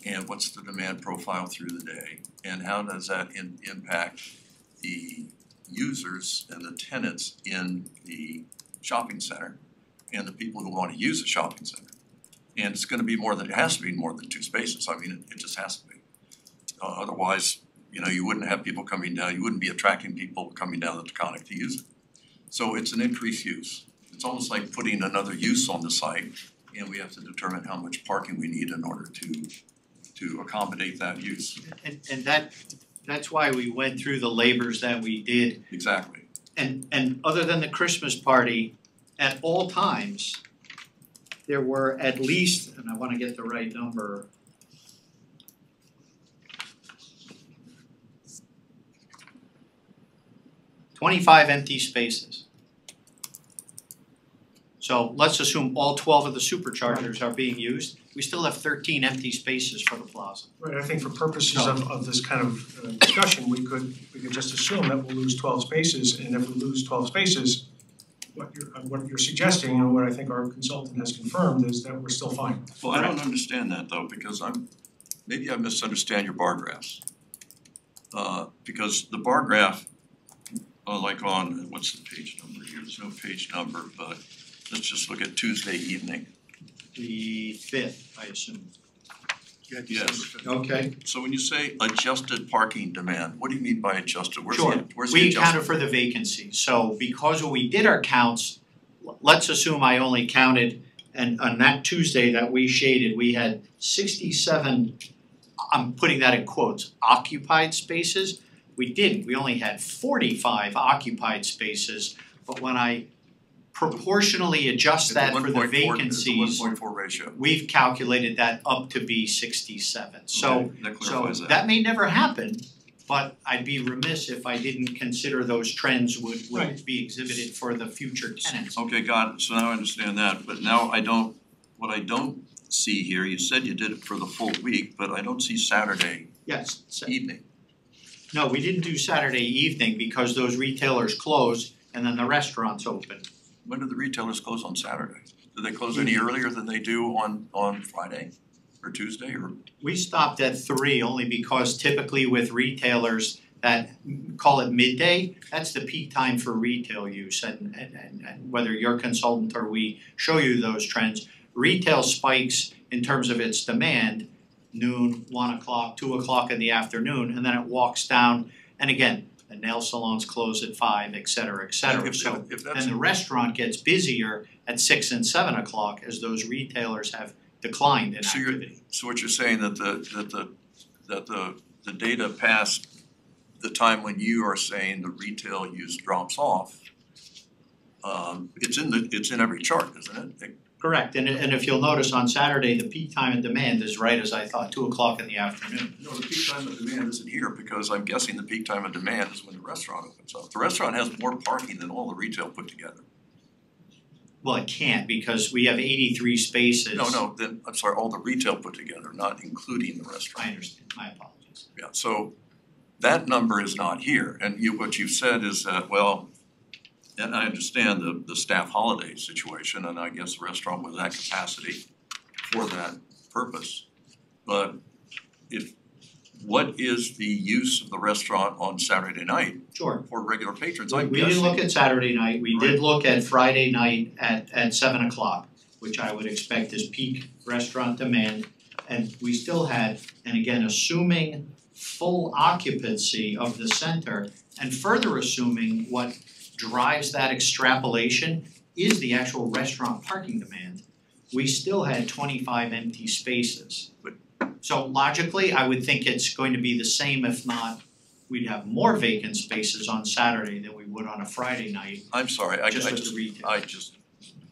And what's the demand profile through the day? And how does that impact the users and the tenants in the shopping center and the people who wanna use the shopping center? And it's gonna be more than, it has to be more than 2 spaces, I mean, it just has to be. Otherwise, you wouldn't have people coming down, you wouldn't be attracting people coming down the Taconic to use it. So it's an increased use. It's almost like putting another use on the site, and we have to determine how much parking we need in order to accommodate that use. And that's why we went through the labors that we did. Exactly. And other than the Christmas party, at all times, there were at least, and I wanna get the right number. $25 empty spaces. So let's assume all 12 of the superchargers are being used, we still have 13 empty spaces for the plaza. Right, I think for purposes of this kind of discussion, we could just assume that we'll lose 12 spaces, and if we lose 12 spaces, what you're suggesting, and what I think our consultant has confirmed, is that we're still fine. Well, I don't understand that though, because maybe I misunderstand your bar graphs. Because the bar graph, like on, what's the page number here, there's no page number, but let's just look at Tuesday evening. The 5th, I assume. Yes. Okay. So when you say adjusted parking demand, what do you mean by adjusted? Where's Sure, the we adjustment? accounted for the vacancy, so because when we did our counts, let's assume I only counted, and on that Tuesday that we shaded, we had 67, I'm putting that in quotes, occupied spaces. We didn't, we only had 45 occupied spaces, but when I proportionally adjust that for the vacancies, It's a 1.4 ratio. we've calculated that up to be 67. So Okay, that clarifies that. that may never happen, but I'd be remiss if I didn't consider those trends would Right. be exhibited for the future tenants. Okay, got it, so now I understand that, but now what I don't see here, you said you did it for the full week, but I don't see Saturday Yes, evening. no, we didn't do Saturday evening because those retailers closed and then the restaurants opened. When do the retailers close on Saturday? Do they close any earlier than they do on Friday or Tuesday or? We stopped at 3 only because typically with retailers that call it midday, that's the peak time for retail use and whether you're a consultant or we show you those trends, retail spikes in terms of its demand, noon, 1 o'clock, 2 o'clock in the afternoon, and then it walks down, and again, the nail salons close at 5, et cetera, If so that's then the restaurant gets busier at 6 and 7 o'clock as those retailers have declined in So activity. So what you're saying that the data past the time when you are saying the retail use drops off, it's in every chart, isn't it? Correct, and if you'll notice on Saturday, the peak time of demand is right as I thought, 2 o'clock in the afternoon. No, the peak time of demand isn't here because I'm guessing the peak time of demand is when the restaurant opens up. The restaurant has more parking than all the retail put together. Well, it can't because we have 83 spaces. No, then, I'm sorry, all the retail put together, not including the restaurant. I understand, my apologies. Yeah, so that number is not here, and what you've said is that, well, and I understand the staff holiday situation, and I guess the restaurant was at capacity for that purpose. But what is the use of the restaurant on Saturday night Sure. for regular patrons? We didn't look at Saturday night, we did look at Friday night at 7 o'clock, which I would expect is peak restaurant demand. And we still had, and again, assuming full occupancy of the center, and further assuming what drives that extrapolation is the actual restaurant parking demand, we still had 25 empty spaces. So logically, I would think it's going to be the same, if not, we'd have more vacant spaces on Saturday than we would on a Friday night. I'm sorry, I Just with just the retail. I just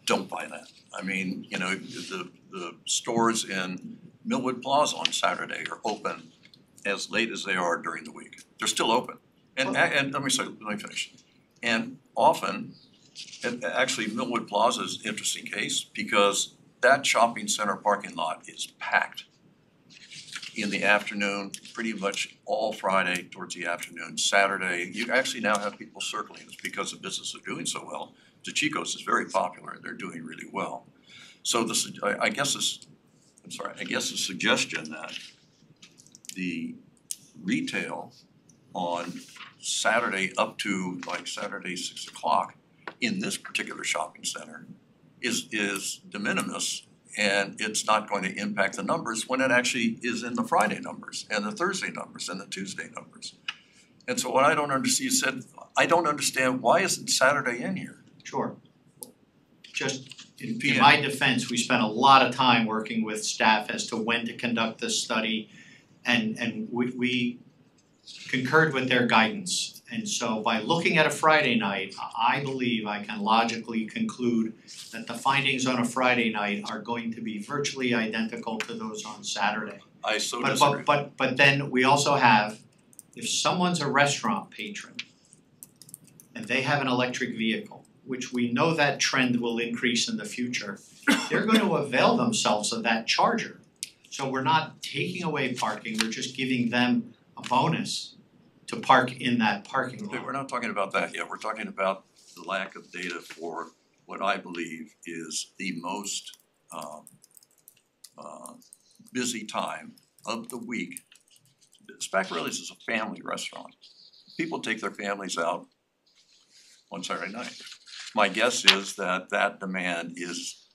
don't buy that. I mean, you know, the stores in Millwood Plaza on Saturday are open as late as they are during the week. They're still open. And let me finish. And often, and actually Millwood Plaza is an interesting case because that shopping center parking lot is packed in the afternoon, pretty much all Friday towards the afternoon. Saturday, you actually now have people circling. It's because the business is doing so well. DeChico's is very popular and they're doing really well. So I guess the suggestion that the retail on Saturday up to like Saturday 6 o'clock in this particular shopping center is de minimis, and it's not going to impact the numbers when it actually is in the Friday numbers and the Thursday numbers and the Tuesday numbers. And so what I don't understand, you said, I don't understand, why isn't Saturday in here? Sure. Just in my defense, we spent a lot of time working with staff as to when to conduct this study, and we concurred with their guidance. And so by looking at a Friday night, I believe I can logically conclude that the findings on a Friday night are going to be virtually identical to those on Saturday. I so But disagree. but then we also have, if someone's a restaurant patron and they have an electric vehicle, which we know that trend will increase in the future, they're going to avail themselves of that charger. So we're not taking away parking, we're just giving them a bonus to park in that parking Okay, lot. we're not talking about that yet, we're talking about the lack of data for what I believe is the most busy time of the week. Spectorelli's is a family restaurant. People take their families out on Saturday night. My guess is that that demand is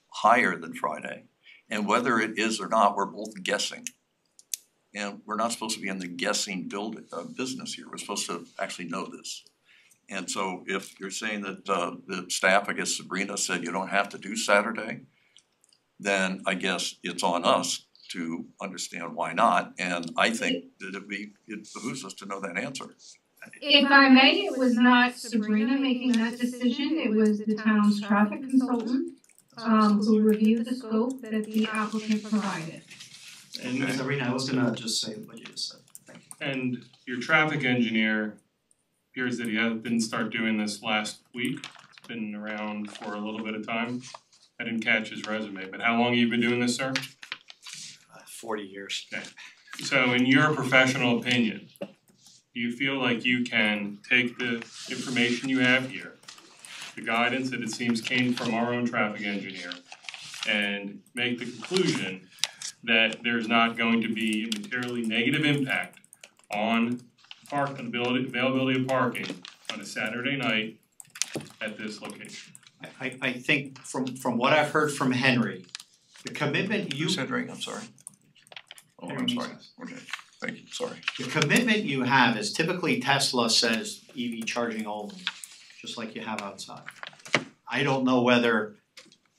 higher than Friday. And whether it is or not, we're both guessing. And we're not supposed to be in the guessing business here, we're supposed to actually know this. And so if you're saying that the staff, I guess Sabrina said you don't have to do Saturday, then I guess it's on us to understand why not, and I think that it behooves us to know that answer. If I may, it was not Sabrina making that decision, it was the town's traffic consultant, who reviewed the scope that the applicant provided. And Sabrina, I was gonna just say what you just said. Thank you. And your traffic engineer appears that he didn't start doing this last week, it's been around for a little bit of time. I didn't catch his resume, but how long have you been doing this, sir? 40 years. Okay, so in your professional opinion, do you feel like you can take the information you have here, the guidance that it seems came from our own traffic engineer, and make the conclusion that there's not going to be a materially negative impact on availability of parking on a Saturday night at this location? I think from what I've heard from Henry, the commitment you. Who's Henry? I'm sorry. Oh, I'm Henry sorry. Nisas. Okay, thank you, sorry. The commitment you have is typically Tesla says EV charging only, just like you have outside. I don't know whether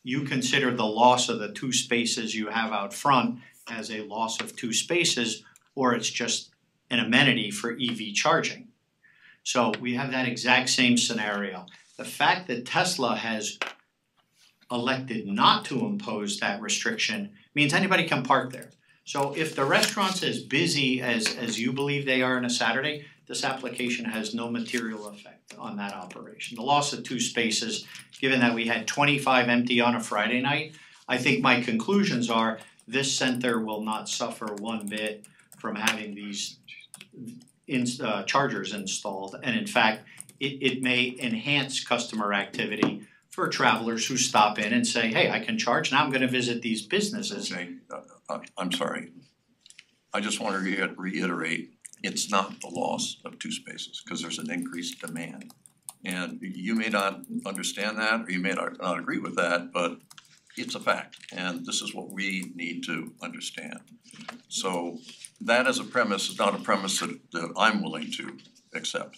you consider the loss of the 2 spaces you have out front as a loss of 2 spaces, or it's just an amenity for EV charging. So we have that exact same scenario. The fact that Tesla has elected not to impose that restriction means anybody can park there. So if the restaurant's as busy as you believe they are on a Saturday, this application has no material effect on that operation. The loss of 2 spaces, given that we had 25 empty on a Friday night, I think my conclusions are this center will not suffer one bit from having these chargers installed. And in fact, it may enhance customer activity for travelers who stop in and say, hey, I can charge, now I'm gonna visit these businesses. Okay, I'm sorry. I just want to reiterate, it's not the loss of 2 spaces, because there's an increased demand. And you may not understand that, or you may not agree with that, but it's a fact, and this is what we need to understand. So that as a premise is not a premise that I'm willing to accept.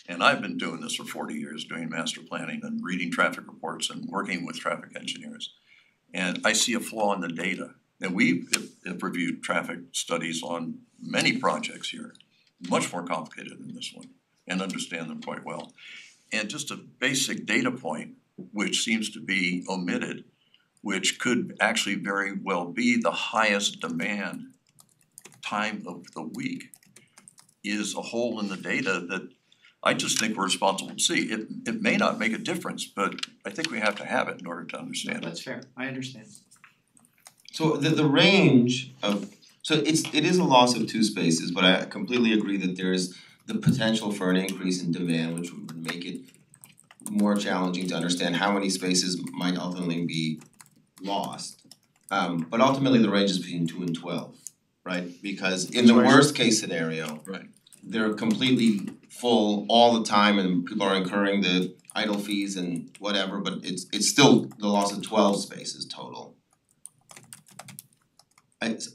And I've been doing this for 40 years, doing master planning and reading traffic reports and working with traffic engineers. And I see a flaw in the data. And we have reviewed traffic studies on many projects here, much more complicated than this one, and understand them quite well. And just a basic data point, which seems to be omitted, which could actually very well be the highest demand time of the week, is a hole in the data that I just think we're responsible to see. It may not make a difference, but I think we have to have it in order to understand it. That's fair, I understand. So the range of, so it is a loss of 2 spaces, but I completely agree that there's the potential for an increase in demand, which would make it more challenging to understand how many spaces might ultimately be lost. But ultimately the range is between 2 and 12, right? Because in the worst case scenario, right, they're completely full all the time and people are incurring the idle fees and whatever, but it's still the loss of 12 spaces total.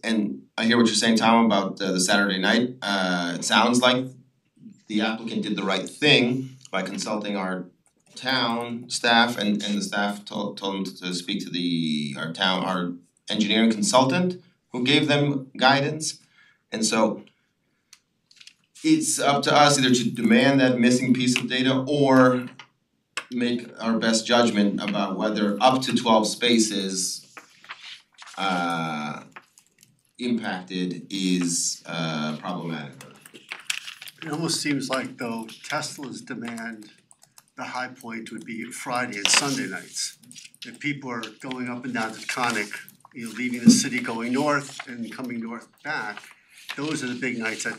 And I hear what you're saying, Tom, about the Saturday night. It sounds like the applicant did the right thing by consulting our town staff, and the staff told them to speak to our engineering consultant who gave them guidance. And so it's up to us either to demand that missing piece of data or make our best judgment about whether up to 12 spaces impacted is problematic. It almost seems like though Tesla's demand, the high point would be Friday and Sunday nights. If people are going up and down to Taconic, you know, leaving the city going north and coming north back, those are the big nights that,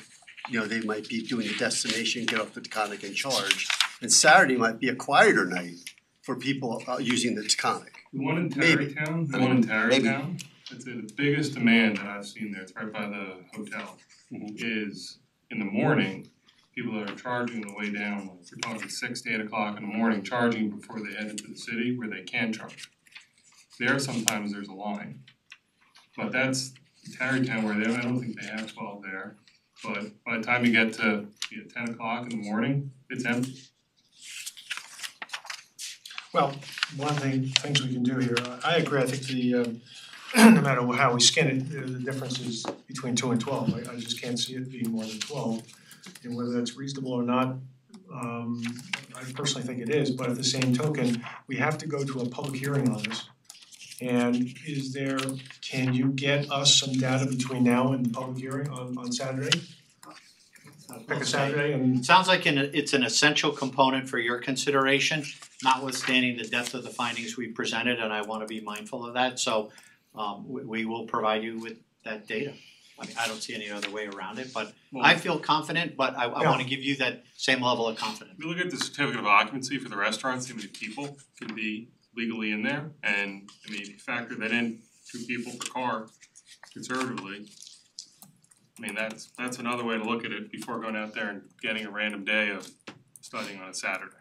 you know, they might be doing the destination, get off the Taconic and charge. And Saturday might be a quieter night for people using the Taconic. The one in Maybe. Tarrytown, it's the biggest demand that I've seen there, it's right by the hotel, is in the morning, people that are charging on the way down, like we're talking 6 to 8 o'clock in the morning, charging before they head into the city where they can charge. There sometimes there's a line, but that's Tarrytown where I don't think they have 12 there. But by the time you get to 10 o'clock in the morning, it's empty. Well, one things we can do here, I agree, I think the no matter how we skin it, the difference is between 2 and 12, I just can't see it being more than 12. And whether that's reasonable or not, I personally think it is, but at the same token, we have to go to a public hearing on this. And can you get us some data between now and the public hearing on Saturday? Pick a Saturday and. Sounds like it's an essential component for your consideration, notwithstanding the depth of the findings we presented, and I wanna be mindful of that, so we will provide you with that data. I mean, I don't see any other way around it, but I feel confident, but I wanna give you that same level of confidence. If you look at the certificate of occupancy for the restaurants, see how many people can be legally in there, and I mean, if you factor that in, 2 people per car conservatively. I mean, that's another way to look at it before going out there and getting a random day of studying on a Saturday,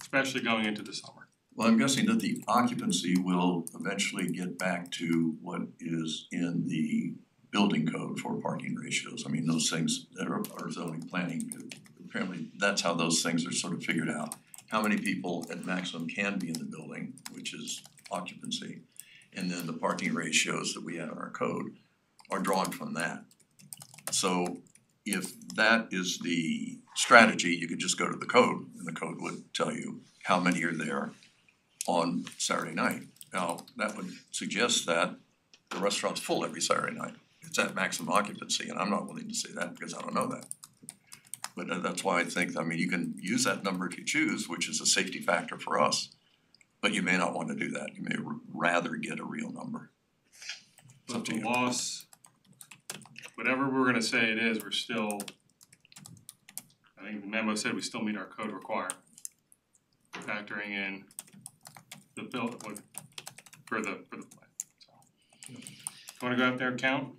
especially going into the summer. Well, I'm guessing that the occupancy will eventually get back to what is in the building code for parking ratios. I mean, those things that are zoning planning, apparently that's how those things are sort of figured out. How many people at maximum can be in the building, which is occupancy, and then the parking ratios that we have in our code are drawn from that. So if that is the strategy, you could just go to the code, and the code would tell you how many are there on Saturday night. Now, that would suggest that the restaurant's full every Saturday night. It's at maximum occupancy, and I'm not willing to say that because I don't know that. But that's why I think, I mean, you can use that number if you choose, which is a safety factor for us. But you may not want to do that. You may rather get a real number. It's up But to the you. loss, whatever we're gonna say it is, we're still, I think the memo said we still meet our code requirement. Factoring in the bill for the plan, so. You wanna go out there and count?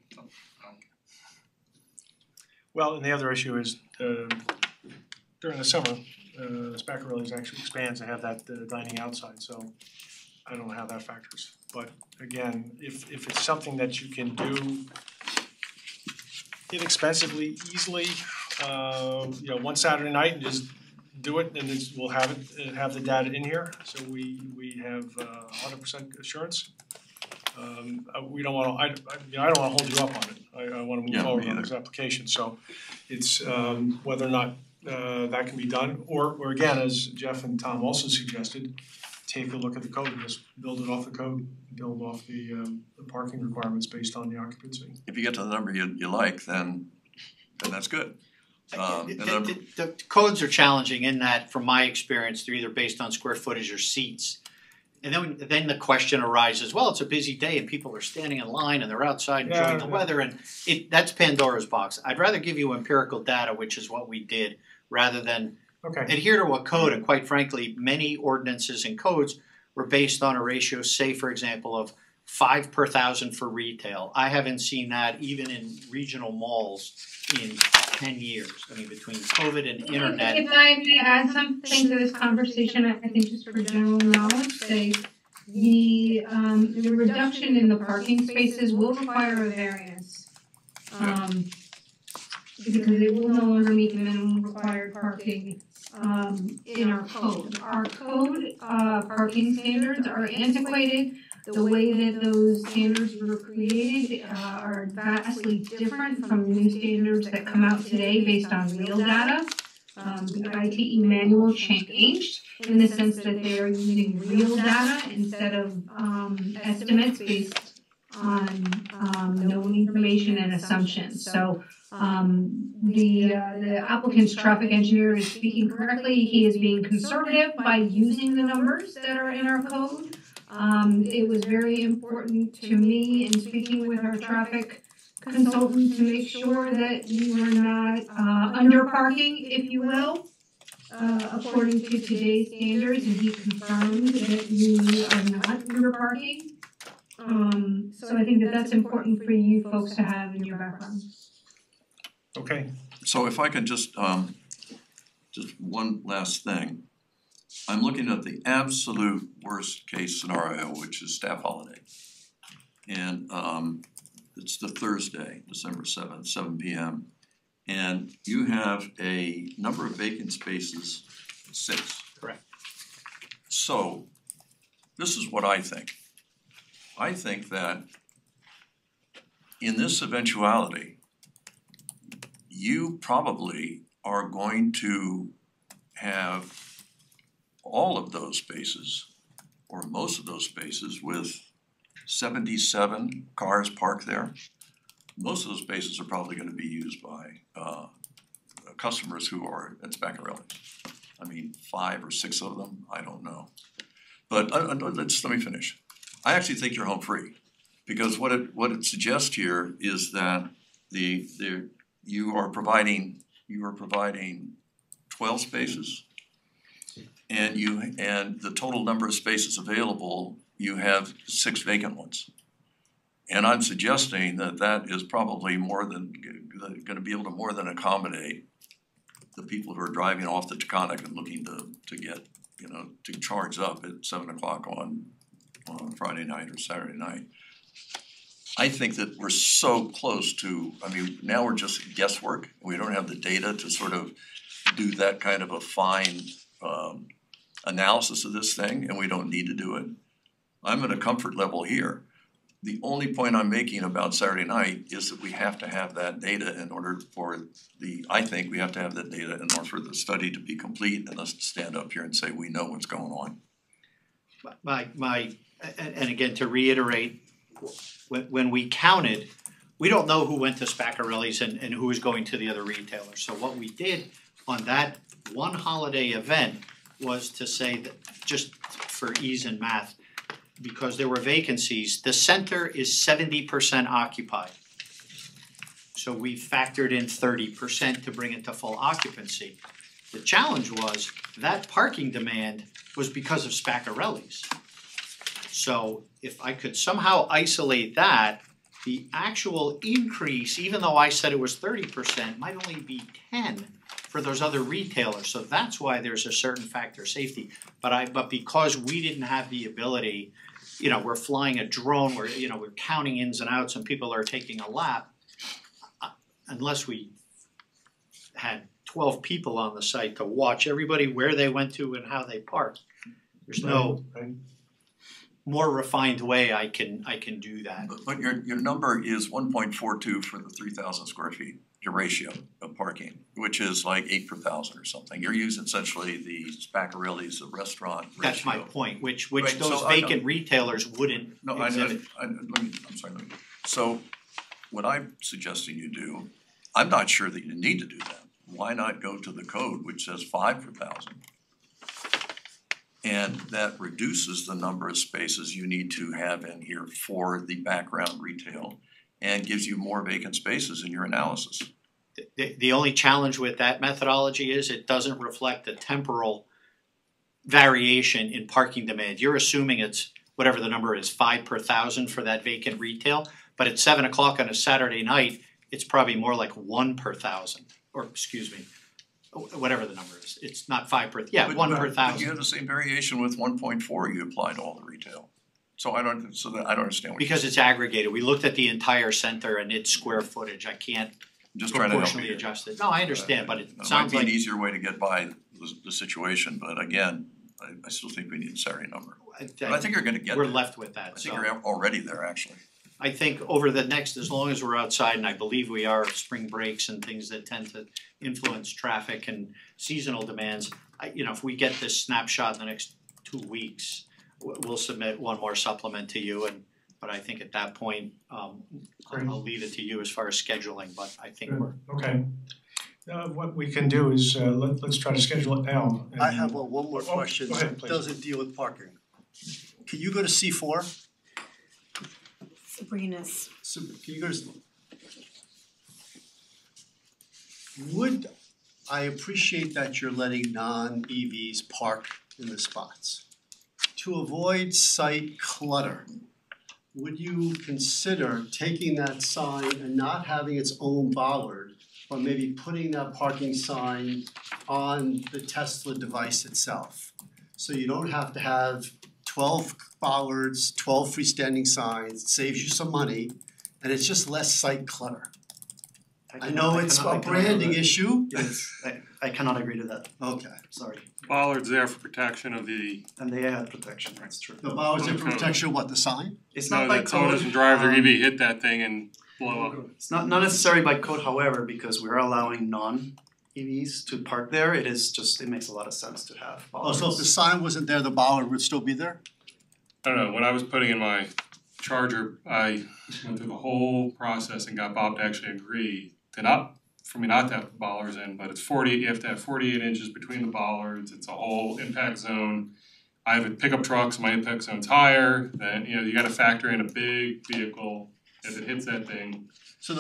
Well, and the other issue is during the summer, Spaccarelli's actually expands to have that dining outside, so I don't know how that factors. But again, if it's something that you can do inexpensively, easily, one Saturday night and just do it, and we'll have the data in here, so we have 100% assurance. We don't wanna, I don't wanna hold you up on it. I wanna move forward on this application, so it's whether or not that can be done, or again, as Jeff and Tom also suggested, take a look at the code and just build it off the code, build off the parking requirements based on the occupancy. If you get to the number you like, then that's good. The codes are challenging in that, from my experience, they're either based on square footage or seats. And then the question arises, well, it's a busy day and people are standing in line and they're outside enjoying the weather, and that's Pandora's box. I'd rather give you empirical data, which is what we did, rather than adhere to a code. And quite frankly, many ordinances and codes were based on a ratio, say for example, of 5 per 1,000 for retail. I haven't seen that even in regional malls in 10 years. I mean, between COVID and internet. If I may add something to this conversation, I think just for general knowledge, say the reduction in the parking spaces will require a variance. because it will no longer meet the minimum required parking in our code. Our code parking standards are antiquated. The way that those standards were created are vastly different from new standards that come out today based on real data. The ITE manual changed in the sense that they are using real data instead of estimates based on known information and assumptions. So the applicant's traffic engineer is speaking correctly. He is being conservative by using the numbers that are in our code. It was very important to me in speaking with our traffic consultant to make sure that you were not under parking, if you will, according to today's standards, and he confirmed that you are not under parking. So I think that that's important for you folks to have in your background. Okay. So if I can just one last thing. I'm looking at the absolute worst case scenario, which is staff holiday. And it's the Thursday, December 7th, 7 p.m. And you have a number of vacant spaces, 6. Correct. So this is what I think. I think that in this eventuality, you probably are going to have all of those spaces, or most of those spaces, with 77 cars parked there. Most of those spaces are probably gonna be used by customers who are at Spaccarelli. I mean, 5 or 6 of them, I don't know. But let me finish. I actually think you're home free, because what it suggests here is that you are providing 12 spaces, and the total number of spaces available, you have 6 vacant ones. And I'm suggesting that is probably more than gonna be able to more than accommodate the people who are driving off the Taconic and looking to get, to charge up at 7 o'clock on Friday night or Saturday night. I think that we're so close to, now we're just guesswork. We don't have the data to sort of do that kind of a fine analysis of this thing, and we don't need to do it. I'm at a comfort level here. The only point I'm making about Saturday night is that we have to have that data in order for I think we have to have that data in order for the study to be complete, and us to stand up here and say we know what's going on. And again, to reiterate, when we counted, we don't know who went to Spaccarelli's and who was going to the other retailers. So what we did on that one holiday event was to say that, just for ease in math, because there were vacancies, the center is 70% occupied. So we factored in 30% to bring it to full occupancy. The challenge was that parking demand was because of Spaccarelli's. So if I could somehow isolate that, the actual increase, even though I said it was 30%, might only be 10 for those other retailers. So that's why there's a certain factor of safety. But because we didn't have the ability, we're flying a drone, we're counting ins and outs and people are taking a lap, unless we had 12 people on the site to watch everybody where they went to and how they parked. There's no more refined way I can do that. But your number is 1.42 for the 3,000 square feet, your ratio of parking, which is like 8 per thousand or something. You're using essentially the Spaccarelli's, the restaurant ratio. That's my point, which Right, those so vacant retailers wouldn't exhibit. So what I'm suggesting you do, I'm not sure that you need to do that. Why not go to the code which says 5 per thousand? And that reduces the number of spaces you need to have in here for the background retail and gives you more vacant spaces in your analysis. The only challenge with that methodology is it doesn't reflect the temporal variation in parking demand. You're assuming it's whatever the number is, 5 per thousand for that vacant retail, but at 7 o'clock on a Saturday night, it's probably more like 1 per thousand, or excuse me, whatever the number is. It's not 5 per, yeah, 1 per thousand. But you have the same variation with 1.4 you apply to all the retail. So I don't understand what because it's aggregated. We looked at the entire center and its square footage. I can't Just trying to help you proportionally here. adjusted. No, I understand, but it It might sounds be an like easier way to get by the situation, but again, I still think we need a Saturday number. But I think you're gonna get we're there. left with that, I think so. you're already there, actually. I think over the next, as long as we're outside, and I believe we are, spring breaks and things that tend to influence traffic and seasonal demands, if we get this snapshot in the next 2 weeks, we'll submit one more supplement to you, but I think at that point, I'll leave it to you as far as scheduling, but I think we're. Okay. What we can do is, let's try to schedule it now. I have one more Oh, question, go ahead, please. doesn't deal with parking. Can you go to C4? Sabrina's. Can you go to? Would, I appreciate that you're letting non-EVs park in the spots. To avoid site clutter, would you consider taking that sign and not having its own bollard, but maybe putting that parking sign on the Tesla device itself? So you don't have to have 12 bollards, 12 freestanding signs, it saves you some money, and it's just less site clutter. I know it's a branding issue. Yes, I cannot agree to that. Okay. Sorry. Bollards there for protection of the. And they had protection, that's true. The bollards are for protection of what, the sign? It's No, not by that someone code. doesn't drive their EV, hit that thing and blow up. It's not necessary by code, however, because we're allowing non-EVs to park there, it makes a lot of sense to have Oh, so if the bollards. sign wasn't there, the bollard would still be there? I don't know, when I was putting in my charger, I went through the whole process and got Bob to actually agree for me not to have the bollards in, but it's you have to have 48 inches between the bollards, it's a whole impact zone. I have a pickup truck, so my impact zone's higher, then, you gotta factor in a big vehicle, if it hits that thing. So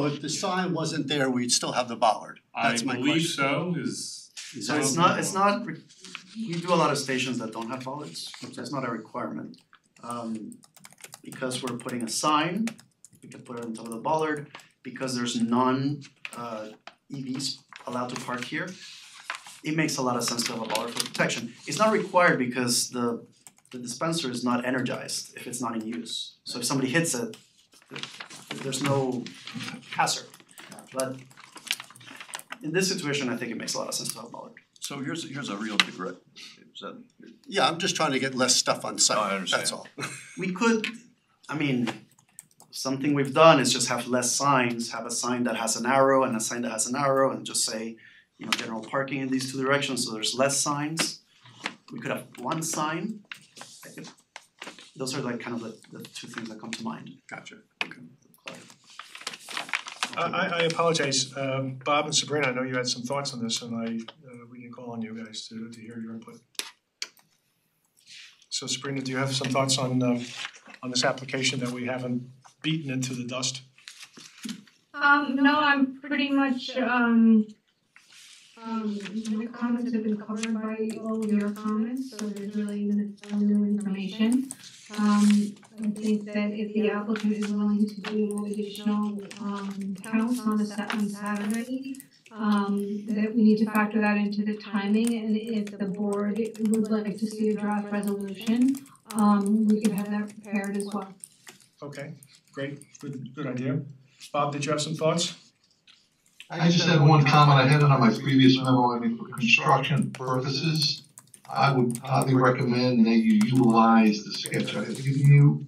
if the sign wasn't there, we'd still have the bollard? That's my I believe question. so, So it's not, we do a lot of stations that don't have bollards, that's not a requirement. Because we're putting a sign, we can put it on top of the bollard, because there's EVs allowed to park here, it makes a lot of sense to have a bollard for protection. It's not required because the dispenser is not energized if it's not in use. So if somebody hits it, there's no hazard. But in this situation, I think it makes a lot of sense to have a bollard. So here's a real regret, is that? Yeah, I'm just trying to get less stuff on site, I understand. that's all. We could, something we've done is just have less signs, have a sign that has an arrow and a sign that has an arrow and just say, general parking in these two directions, so there's less signs. We could have one sign. Those are like kind of the two things that come to mind. Gotcha, okay. I apologize, Bob and Sabrina, I know you had some thoughts on this and we didn't call on you guys to hear your input. So Sabrina, do you have some thoughts on this application that we haven't beaten into the dust? No, I'm pretty much, my comments have been covered by all of your comments, so there's really no new information. I think that if the applicant is willing to do additional, counts on Saturday, that we need to factor that into the timing, and if the board would like to see a draft resolution, we can have that prepared as well. Okay, great, good idea. Bob, did you have some thoughts? I just had one comment I had on my previous memo, for construction purposes, I would highly recommend that you utilize the sketch I have given you,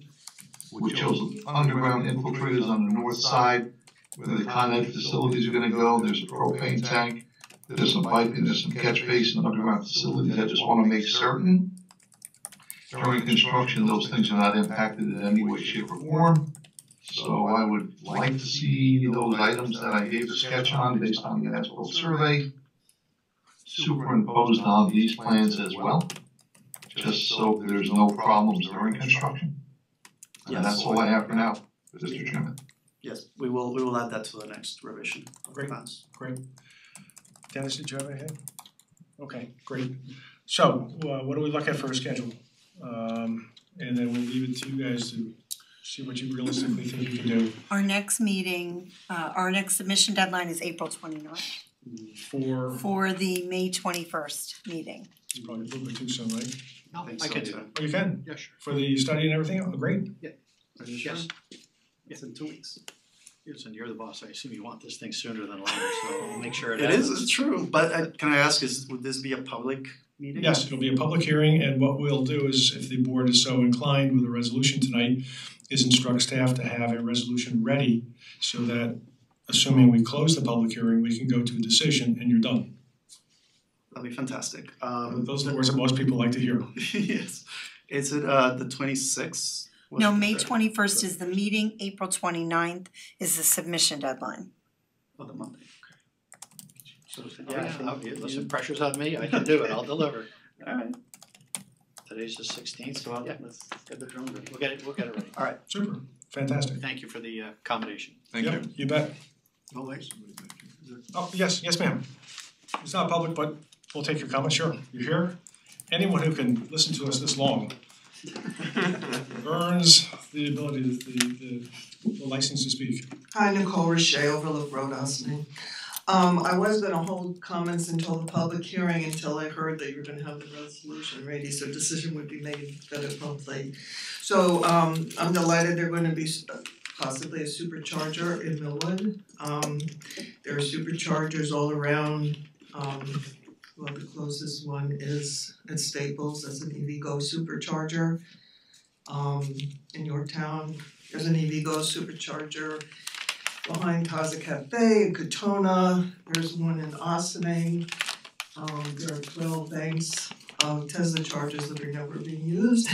which shows underground infiltrators on the north side, where the Con Ed facilities are gonna go, there's a propane tank, there's some piping, there's some catch basin underground facilities, I just wanna make certain during construction, those things are not impacted in any way, shape, or form. So I would like to see those items that I gave the sketch on based on the as-built survey superimposed on these plans as well, just so there's no problems during construction. And that's all I have for now, Mr. Chairman. Yes, we will add that to the next revision of the plans. Great. Dennis, did you have anything? Okay, great. So, what do we look at for a schedule? And then we'll leave it to you guys to see what you realistically think you can do. Our next meeting, our next submission deadline is April 29th. For the May 21st meeting. It's probably a little bit too soon, right? No, I can do that. Oh, you can? Yeah, sure. For the study and everything? Oh, great. Yes. It's in 2 weeks. Yes, and you're the boss, I assume you want this thing sooner than later, so we'll make sure it It happens. is, it's true, but can I ask, would this be a public meeting? Yes, it'll be a public hearing, and what we'll do is, if the board is so inclined with a resolution tonight, is instruct staff to have a resolution ready so that, assuming we close the public hearing, we can go to a decision and you're done. That'd be fantastic. Those are the words that most people like to hear. Yes. Is it the 26th? No, May 21st is the meeting, April 29th is the submission deadline. Oh, the Monday, So, listen, pressure's on me, I can do it, I'll deliver. Alright, Today's the 16th, so I'll, let's get the drum ready. we'll get it ready. Alright. Super, fantastic. Thank you for the accommodation. Thank you. Yep, you bet. Oh, wait. Oh, yes ma'am. It's not public, but we'll take your comment, sure. You're here. Anyone who can listen to us this long earns the ability, the license to speak. Hi, Nicole Richey, Overlook Road, Austining. I was gonna hold comments until the public hearing until I heard that you're gonna have the resolution ready, so decision would be made very promptly. So I'm delighted they're gonna be possibly a supercharger in Millwood. There are superchargers all around. Well, the closest one is at Staples, that's an EVgo supercharger. In Yorktown, there's an EVgo supercharger behind Taza Cafe in Katona. There's one in Austining. There are 12 banks Tesla chargers that are never being used.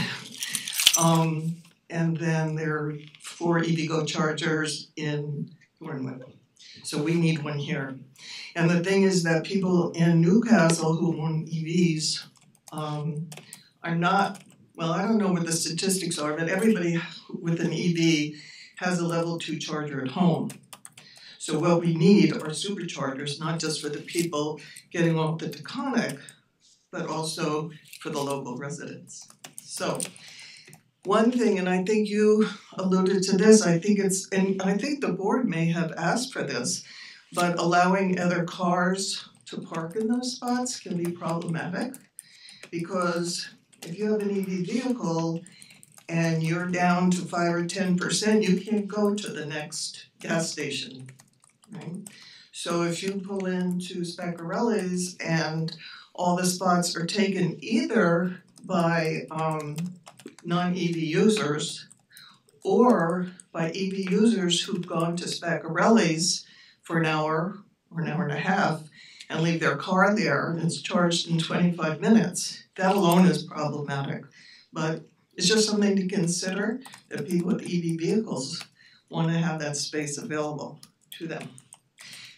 And then there are 4 EVgo chargers in Thornwood. So we need one here. And the thing is that people in Newcastle who own EVs are not, well, I don't know what the statistics are, but everybody with an EV has a level 2 charger at home. So what we need are superchargers, not just for the people getting off the Taconic, but also for the local residents. So one thing, and I think you alluded to this, I think and I think the board may have asked for this, but allowing other cars to park in those spots can be problematic, because if you have an EV vehicle and you're down to 5 or 10%, you can't go to the next gas station, right? So if you pull into Speccarelli's and all the spots are taken either by non-EV users or by EV users who've gone to Speccarelli's for an hour or an hour and a half and leave their car there and it's charged in 25 minutes. That alone is problematic, but it's just something to consider that people with EV vehicles want to have that space available to them.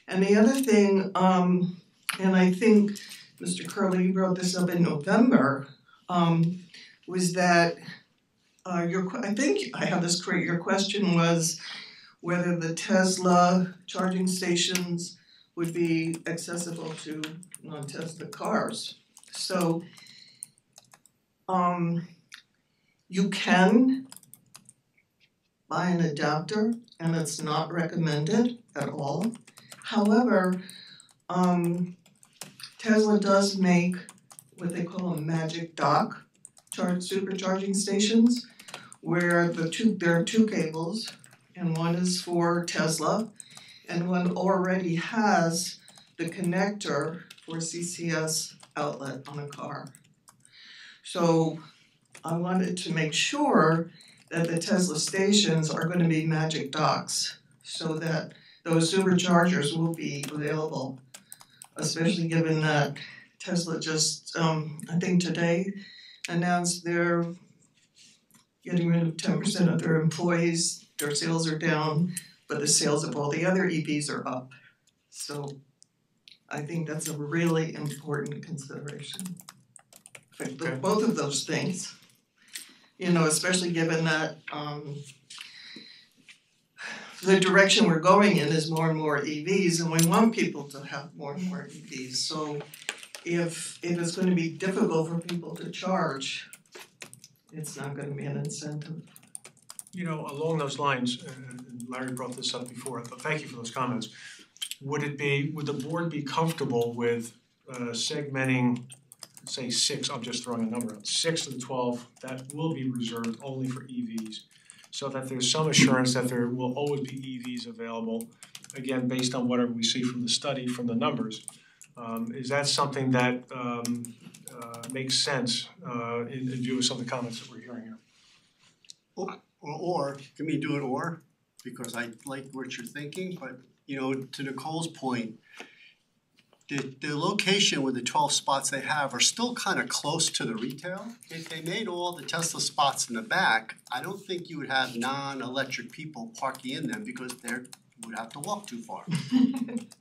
And the other thing, and I think Mr. Curley, you brought this up in November, was that I think I have this correct, your question was whether the Tesla charging stations would be accessible to non-Tesla cars. So you can buy an adapter and it's not recommended at all. However, Tesla does make what they call a magic dock supercharging stations, where there are 2 cables, and one is for Tesla, and one already has the connector for CCS outlet on a car. So I wanted to make sure that the Tesla stations are going to be magic docks, so that those superchargers will be available, especially given that Tesla just, I think today, announced they're getting rid of 10% of their employees, their sales are down, but the sales of all the other EVs are up. So I think that's a really important consideration. In fact, both of those things, you know, especially given that the direction we're going in is more and more EVs, and we want people to have more and more EVs. So if it's going to be difficult for people to charge, it's not going to be an incentive. You know, along those lines, and Larry brought this up before, but thank you for those comments. Would the board be comfortable with segmenting, say 6, I'm just throwing a number out, 6 of the 12 that will be reserved only for EVs, so that there's some assurance that there will always be EVs available, again, based on whatever we see from the study, from the numbers. Is that something that makes sense in view of some of the comments that we're hearing here? Or, can we do it or? Because I like what you're thinking, but you know, to Nicole's point, the location with the 12 spots they have are still kind of close to the retail. If they made all the Tesla spots in the back, I don't think you would have non-electric people parking in them because they would have to walk too far.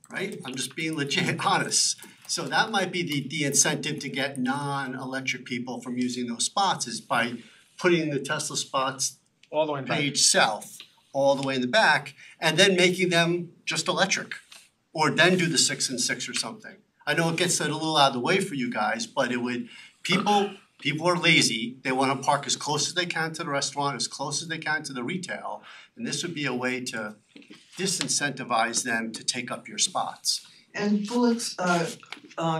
Right? I'm just being legit honest. So that might be the incentive to get non-electric people from using those spots is by putting the Tesla spots all the way in the back. page south, all the way in the back, and then making them just electric. Or then do the 6 and 6 or something. I know it gets a little out of the way for you guys, but it would, people are lazy, they wanna park as close as they can to the restaurant, as close as they can to the retail, and this would be a way to disincentivize them to take up your spots. And full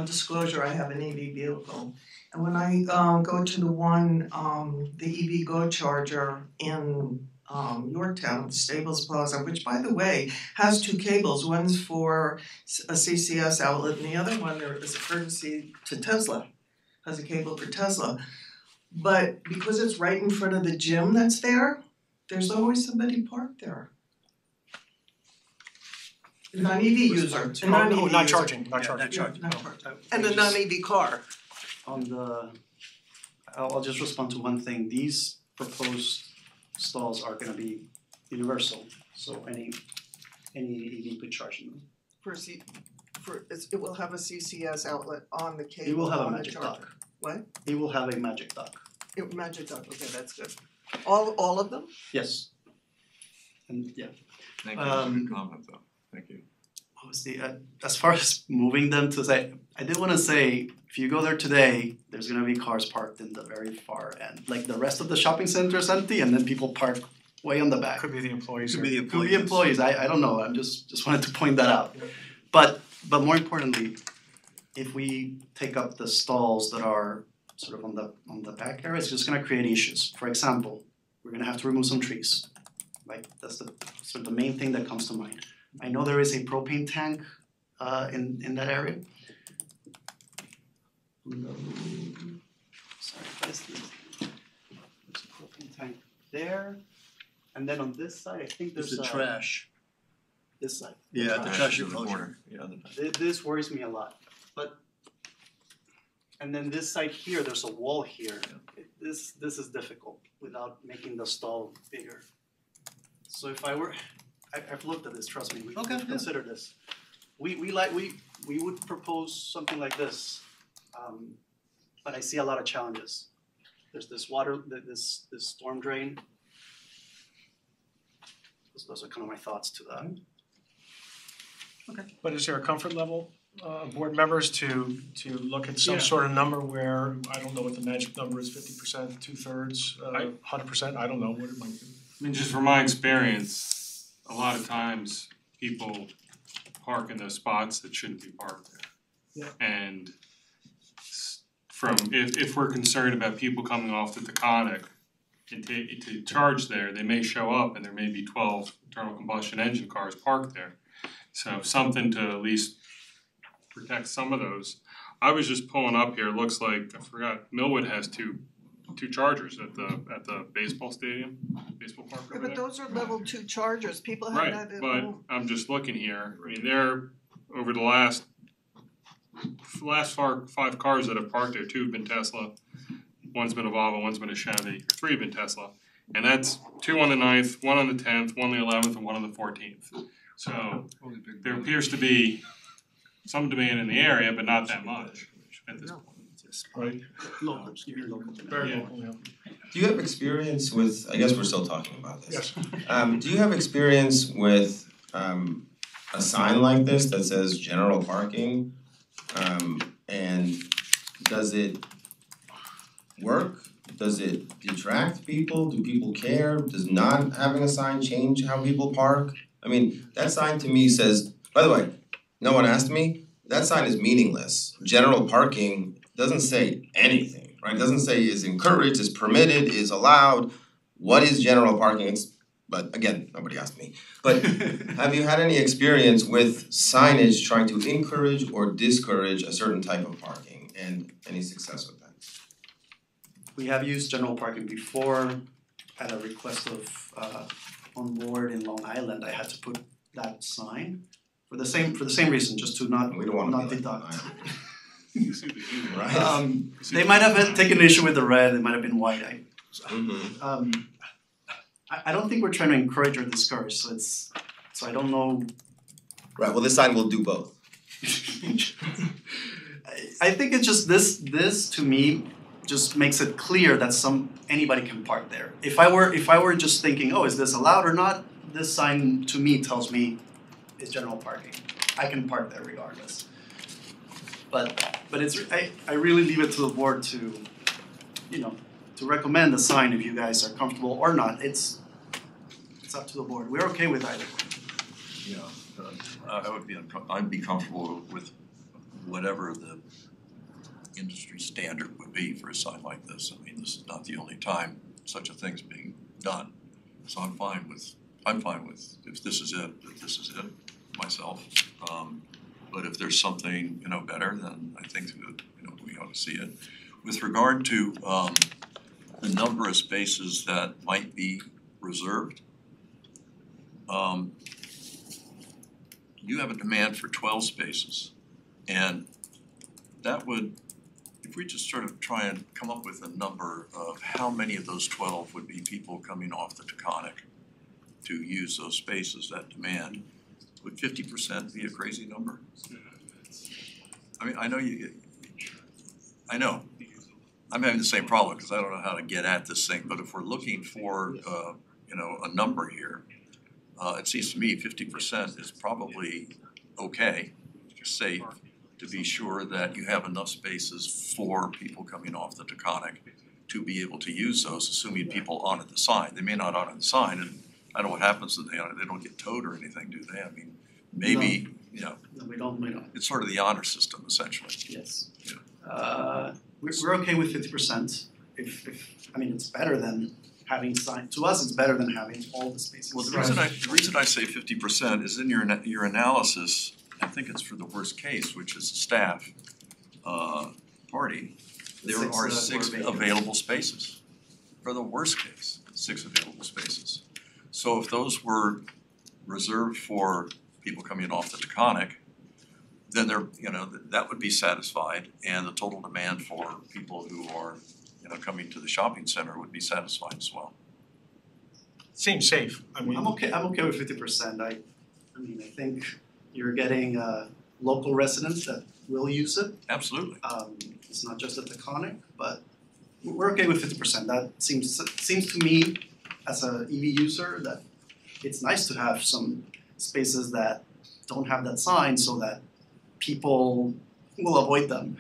disclosure, I have an EV vehicle. And when I go to the one, the EV Go charger in Yorktown, Staples Plaza, which by the way has 2 cables. One's for a CCS outlet and the other one there is a courtesy to Tesla, has a cable for Tesla. But because it's right in front of the gym that's there, there's always somebody parked there. A non-EV user, a non-EV user. Not charging. Not charging. And a non-EV car. I'll just respond to one thing. These proposed stalls are gonna be universal, so any EV could charge in them. It will have a CCS outlet on the cable. It will have a on the magic charger. dock. What? It will have a magic dock. Magic dock, okay, that's good. All of them? Yes. And yeah. Thank you for your comment though, thank you. Obviously, as far as moving them to say, I did wanna say, if you go there today, there's gonna be cars parked in the very far end. Like the rest of the shopping center is empty and then people park way on the back. Could be the employees. Could be the Could employees. be employees, I don't know, I'm just wanted to point that out. But more importantly, if we take up the stalls that are sort of on the back area, it's just gonna create issues. For example, we're gonna have to remove some trees. Like that's the sort of the main thing that comes to mind. I know there is a propane tank in that area. Sorry guys, there's a propane tank there. And then on this side, I think there's the trash. This side. Yeah, the trash in the enclosure. corner, yeah, the This worries me a lot, but and then this side here, there's a wall here. This is difficult without making the stall bigger. So if I were, I've looked at this, trust me, we've considered this. We would propose something like this, but I see a lot of challenges. There's this water, this storm drain. Those are kind of my thoughts to that. Okay. But is there a comfort level, board members to look at some sort of number where, I don't know what the magic number is, 50%, 2/3, 100%, I don't know what it might be. I mean, just from my experience, a lot of times people park in those spots that shouldn't be parked there. Yeah. And from, if we're concerned about people coming off the Taconic and to charge there, they may show up and there may be 12 internal combustion engine cars parked there. So something to at least protect some of those. I was just pulling up here, it looks like, I forgot, Millwood has two chargers at the baseball stadium, baseball park Yeah, over but there. those are level 2 chargers, people have Right, that at but home. I'm just looking here, I mean, they're, over the last 5 cars that have parked there, 2 have been Tesla, one's been a Volvo, one's been a Chevy, 3 have been Tesla. And that's 2 on the 9th, 1 on the 10th, 1 on the 11th, and 1 on the 14th. So there appears to be some demand in the area, but not that much at this point. Right? Local. Very Yeah. local, yeah. Do you have experience with, I guess we're still talking about this. Yes. Do you have experience with a sign like this that says general parking? And does it work? Does it detract people? Do people care? Does not having a sign change how people park? I mean, that sign to me says, by the way, no one asked me, that sign is meaningless. General parking doesn't say anything, right? It doesn't say is encouraged, is permitted, is allowed. what is general parking? But again, nobody asked me. But have you had any experience with signage trying to encourage or discourage a certain type of parking, and any success with that? We have used general parking before at a request of on board in Long Island. I had to put that sign for the same reason, just to not deduct. Right. They might have taken issue with the red, it might have been white. I don't think we're trying to encourage or discourage, so I don't know. Right, well this sign will do both. I think it's just this to me just makes it clear that anybody can park there. If I were just thinking, oh, is this allowed or not, this sign to me tells me it's general parking. I can park there regardless. But it's I really leave it to the board to, to recommend the sign if you guys are comfortable or not. It's up to the board. We're okay with either. Yeah, I'd be comfortable with whatever the industry standard would be for a sign like this. I mean, this is not the only time such a thing's being done. So I'm fine with if this is it myself. But if there's something, better, then I think that, we ought to see it. With regard to the number of spaces that might be reserved, you have a demand for 12 spaces, and that would, if we just sort of try and come up with a number of how many of those 12 would be people coming off the Taconic to use those spaces, that demand, would 50% be a crazy number? I mean, I know, I'm having the same problem because I don't know how to get at this thing, but if we're looking for, a number here, it seems to me 50% is probably okay, safe, to be sure that you have enough spaces for people coming off the Taconic to be able to use those, assuming people honor the sign. They may not honor the sign, and I don't know what happens if they don't get towed or anything, do they? I mean, maybe, No, we don't. It's sort of the honor system, essentially. Yes. We're okay with 50%. If it's better than having signs. To us, it's better than having all the spaces. Well, the reason I say 50% is in your analysis. I think it's for the worst case, which is a staff party. There are 6 available spaces. For the worst case, 6 available spaces. So if those were reserved for people coming off the Taconic, then that would be satisfied, and the total demand for people who are coming to the shopping center would be satisfied as well. Seems safe. I mean, I'm okay with 50%. I think you're getting local residents that will use it. Absolutely. It's not just at the Taconic, but we're okay with 50%. That seems to me, as an EV user, that it's nice to have some spaces that don't have that sign so that people will avoid them.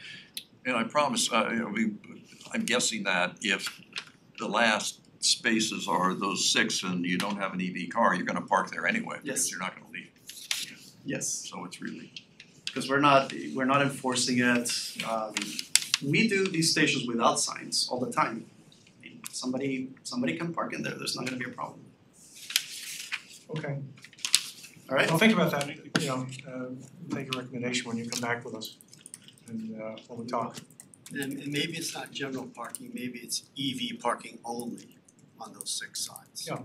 And I promise, I'm guessing that if the last spaces are those 6 and you don't have an EV car, you're gonna park there anyway, because you're not gonna leave. Yes. So it's really. Because we're not enforcing it. We do these stations without signs all the time. I mean, somebody can park in there, there's not gonna be a problem. okay. All right? Well, think about that, take a recommendation when you come back with us and when we talk. And maybe it's not general parking, maybe it's EV parking only on those 6 signs. Yeah.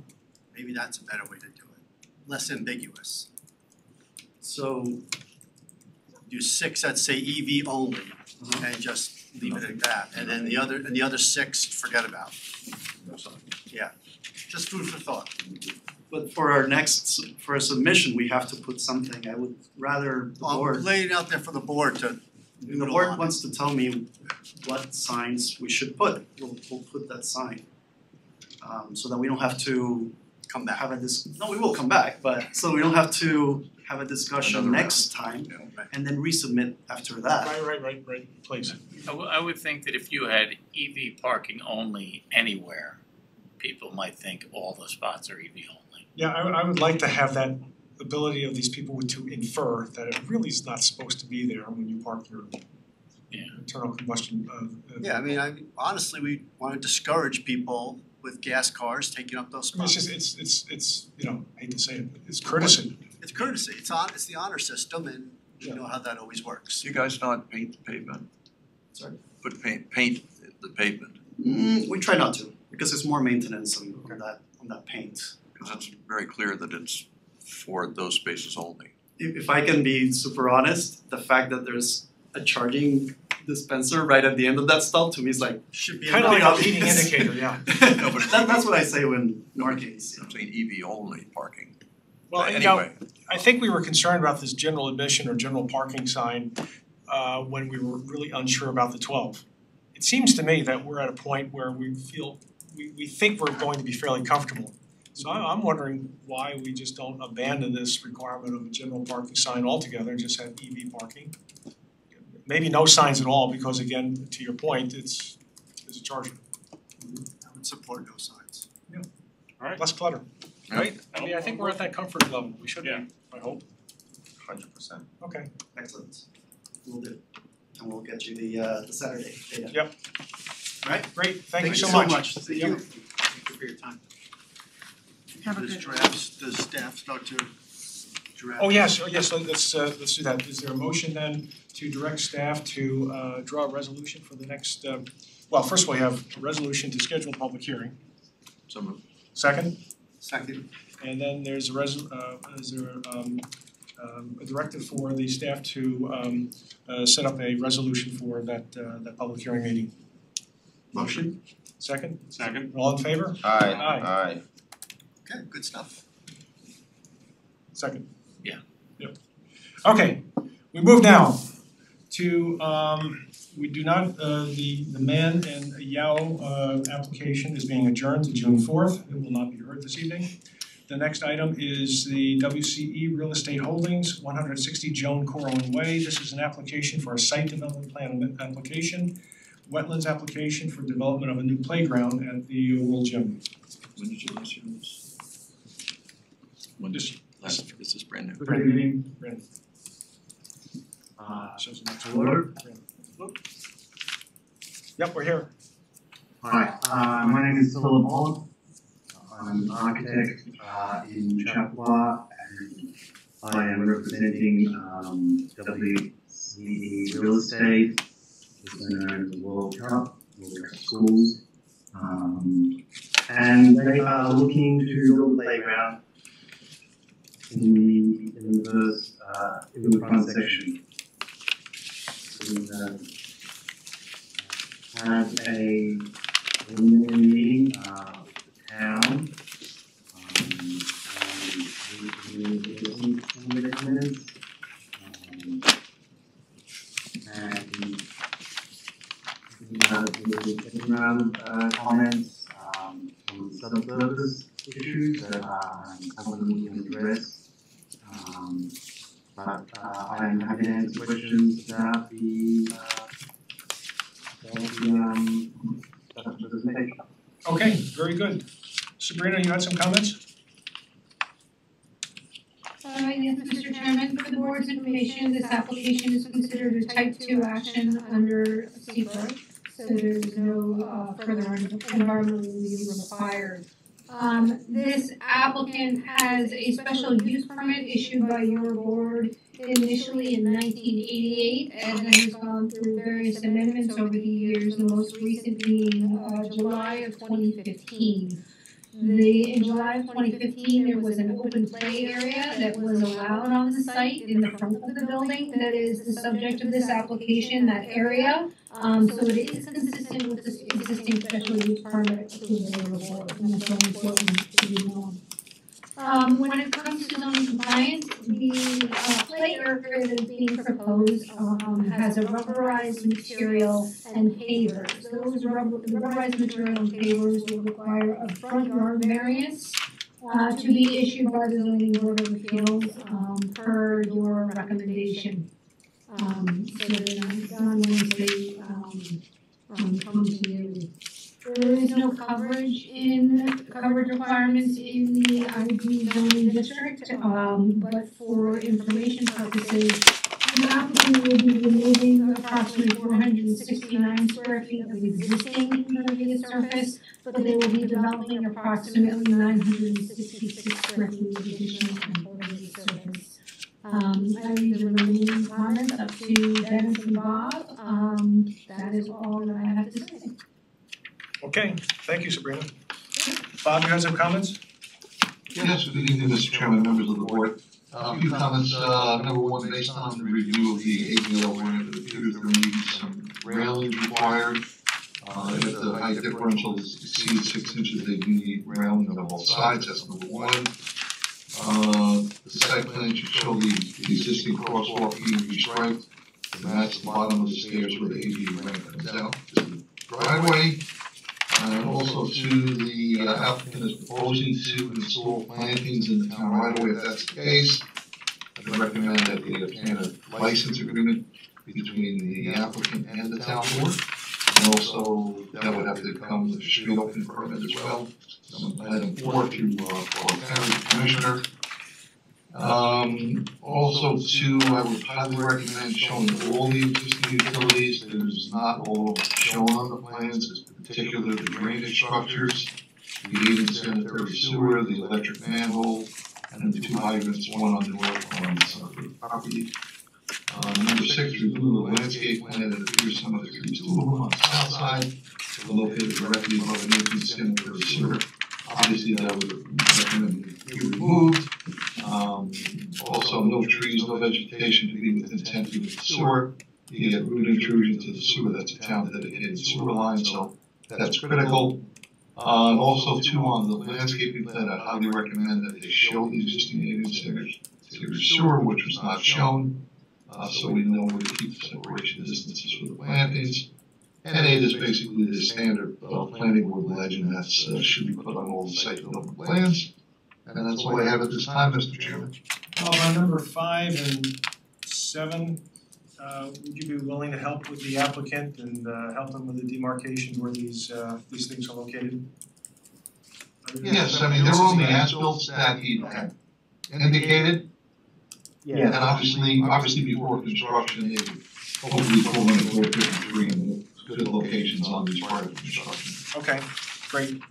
Maybe that's a better way to do it, less ambiguous. So Do 6 that say EV only and just leave it at that, and then the other 6 forget about. Yeah, just food for thought. But for a submission, we have to put something. I would rather the board. I'm laying it out there for the board to. If the board wants to tell me what signs we should put, we'll put that sign. So that we don't have to come back. No, we will come back, but so we don't have to have a discussion Another next time and then resubmit after that. Right, please. I would think that if you had EV parking only anywhere, people might think all the spots are EV only. Yeah, I would like to have that ability of these people to infer that it really is not supposed to be there when you park your internal combustion. Yeah, I mean, honestly, we want to discourage people with gas cars taking up those I mean, it's spots. just, it's, you know, I hate to say it, it's courtesy. It's courtesy, it's the honor system, and you know how that always works. Do you guys not paint the pavement? Sorry? Put paint the pavement, We try not to, because it's more maintenance on that paint. because it's very clear that it's for those spaces only. If I can be super honest, the fact that there's a charging dispenser right at the end of that stall to me is like should be Kind of like a obvious. leading indicator, yeah. No, but That's what I say when markings. I'm saying EV only parking. Well, you know, Anyway, I think we were concerned about this general admission or general parking sign when we were really unsure about the 12. It seems to me that we're at a point where we feel, we think we're going to be fairly comfortable. So I'm wondering why we just don't abandon this requirement of a general parking sign altogether and just have EV parking. Maybe no signs at all, because again, to your point, it's a charger. I would support no signs. Alright, less clutter, right? I mean, I think we're at that comfort level, we should be, I hope. 100%. Okay. Excellent. We'll do. And we'll get you the Saturday data. Yep. Alright? Great, thank you so much. Thank you. Thank you for your time. Have a Does good drafts, does staff start to draft? Oh, yes, let's do that. Is there a motion then to direct staff to draw a resolution for the next, well, first of all, we have a resolution to schedule a public hearing. so moved. Second, Second. and then there's a directive for the staff to set up a resolution for that public hearing meeting. Motion. Second? Second. All in favor? Aye, Aye. aye. Okay, good stuff. Second? Yeah. Yep. Okay, we move now to, we do not, the Man and Yao application is being adjourned to June 4th. It will not be heard this evening. The next item is the WCE Real Estate Holdings, 160 Joan Corwin Way. This is an application for a site development plan application, wetlands application for development of a new playground at the World Gym. When did you last hear this? When did you last, this is brand new. Brandon. Shows the next Hello? Yep, we're here. Hi, my name is Philip Holland. I'm an architect in Chapua, and I am representing WCE Real Estate, also known as the World Cup Schools. And they are looking to build a playground in the front section. We have a preliminary meeting with the town. And we received some of the comments. And we have the second round of comments on subsurface issues that some of them we can address. But I'm happy to answer questions about the presentation. Okay, very good. Sabrina, you had some comments? Yes, Mr. Chairman, for the board's information, this application is considered a type 2 action under SEQA, so there's no further environmental review required. This applicant has a special use permit issued by your board initially in 1988 and then has gone through various amendments over the years, the most recent being July of 2015. In July of 2015, there was an open play area that was allowed on the site in the front of the building that is the subject of this application, that area. So it is consistent with this existing special use permit approval of the board, and it's very important to be known. When it comes to zoning compliance, the play area that is being proposed has a rubberized material and pavers. The rubberized material and pavers will require a front yard variance to be issued by the zoning board of appeals per your recommendation. So then on Wednesday, come to you. There is no coverage requirements in the IB zoning district, but for information purposes, The applicant will be removing approximately 469 square feet of existing impervious surface, but they will be developing approximately 966 square feet of additional impervious surface. I leave the remaining comments up to Dennis and Bob. That is all that I have to say. Okay, thank you, Sabrina. Bob, you have some comments? Yes, good evening, Mr. Chairman, members of the board. A few comments, number one, based on the review of the ADL ramp, it appears there may be some railings required. If the height differential exceeds 6 inches, they do need railing on both sides, that's number one. The site plan should show the existing crosswalk being restriped to match the bottom of the stairs where the ADA ramp comes out to the driveway. And also to the applicant is proposing to install plantings in the town right away. If that's the case, I recommend that they obtain a license agreement between the applicant and the town board. And also that would have to come with a street opening permit as well. Item 4 to our county commissioner. Also too, I would highly recommend showing all the existing utilities. There's not all of them shown on the plans, particularly the drainage structures, the 8 sanitary sewer, the electric manhole, and the 2 hydrants, one on the north, one on the south of the property. Number 6, review the landscape plan. It appears some of the trees, 2 of them on the south side, are located directly above an 18 sanitary sewer. Obviously, that would recommend be removed. Also, no trees, no vegetation to be within 10 feet of the sewer. You get root intrusion to the sewer. That's a town dedicated sewer line, so that's critical. Also, too, on the landscaping plan, I highly recommend that they show the existing 8 sanitary sewer, which was not shown, so we know where to keep the separation distances for the plantings. And 8 is basically the standard planning board legend that should be put on all the site development plans. And that's all I have at this time, Mr. Chairman. On number 5 and 7, would you be willing to help with the applicant and help them with the demarcation where these things are located? Yes, I mean, they're on the as-built that he had indicated. Yeah. And obviously before construction, they would hopefully pull in the 453 and good locations on these part of construction. Okay, great.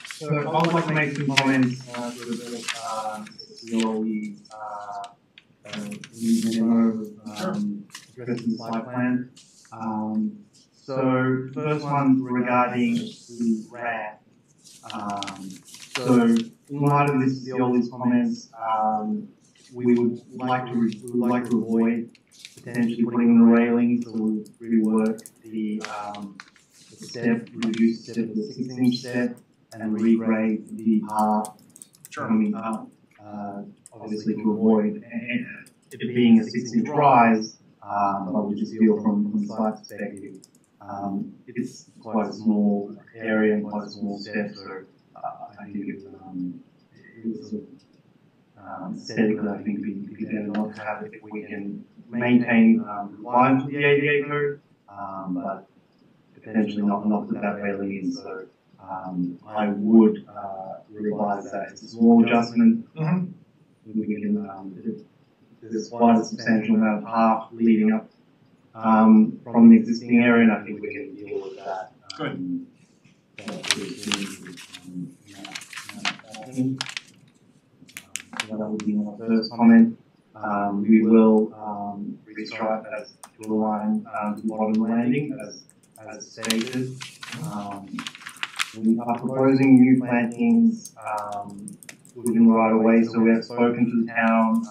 So I would like to make some comments to the addressing the site plan. So first one regarding the ramp. So in light of this, all these comments, we would like to avoid potentially putting in the railings, so we'll rework the step, reduce the step to the 6-inch step, and regrade the path coming up, obviously to avoid it being a 6-inch rise, but we just feel from the site perspective, it's quite a small area and quite a small step, so I think it's aesthetically, I think it'd be better not to have it if we can maintain compliance with the ADA code, but potentially not put that railing in. So I would revise that. It's a small adjustment. We can, there's quite a substantial amount of path leading up from the existing area, and I think we can deal with that. Good. So that would be my first comment. We will restripe as to align the bottom landing as stated. We are proposing new plantings within right away, so we have spoken to the town.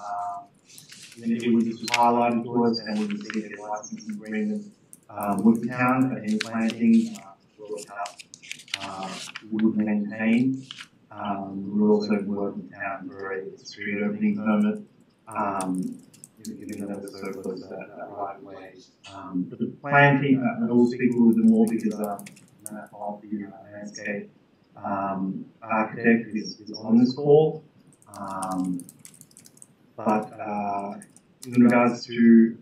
This was highlighted to us, and we received a licensing agreement with the town for any planting we would maintain. We're also working with the town for a street opening permit. Given that we're so close to that right way. But the planting, I will speak a little bit more because of the landscape architect is on this call. But in regards to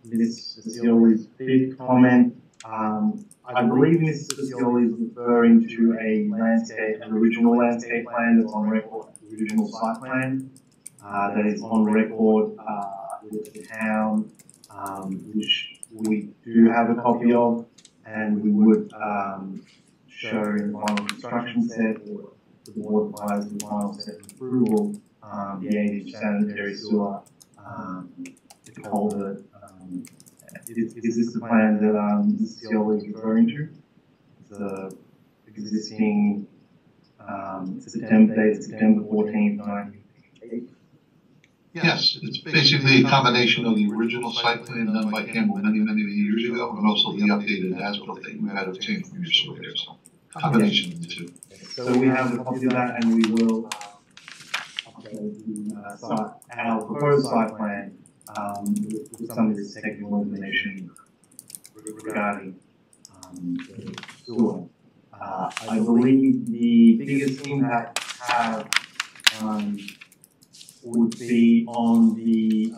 Ms. Scioli's fifth comment, I believe Ms. Scioli is referring to an original landscape plan that's on record, the original site plan that is on record with the town, which we do have a copy of, and we would show in the final construction set or the board applies the final set of approval, the 8-inch sanitary sewer, the culvert. Is this the plan that Mr. Scioli is referring to? The existing September 14th, 1988. Yes, it's basically a combination of the original site plan done by Campbell many years ago, and also the updated as-built that you had obtained from your surveyor, so combination of the two. So we have a copy of that, and we will update the site, our proposed site plan with some of this technical information regarding the sewer. I believe the biggest impact have would be on the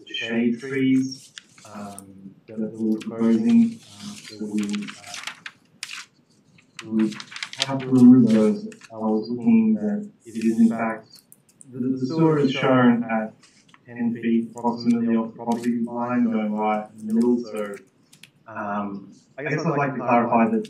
shade trees that we're proposing. So we would have to remove those. I was looking that it is in fact the sewer is shown at 10 feet approximately off the property line going right in the middle. So I guess I'd like to clarify that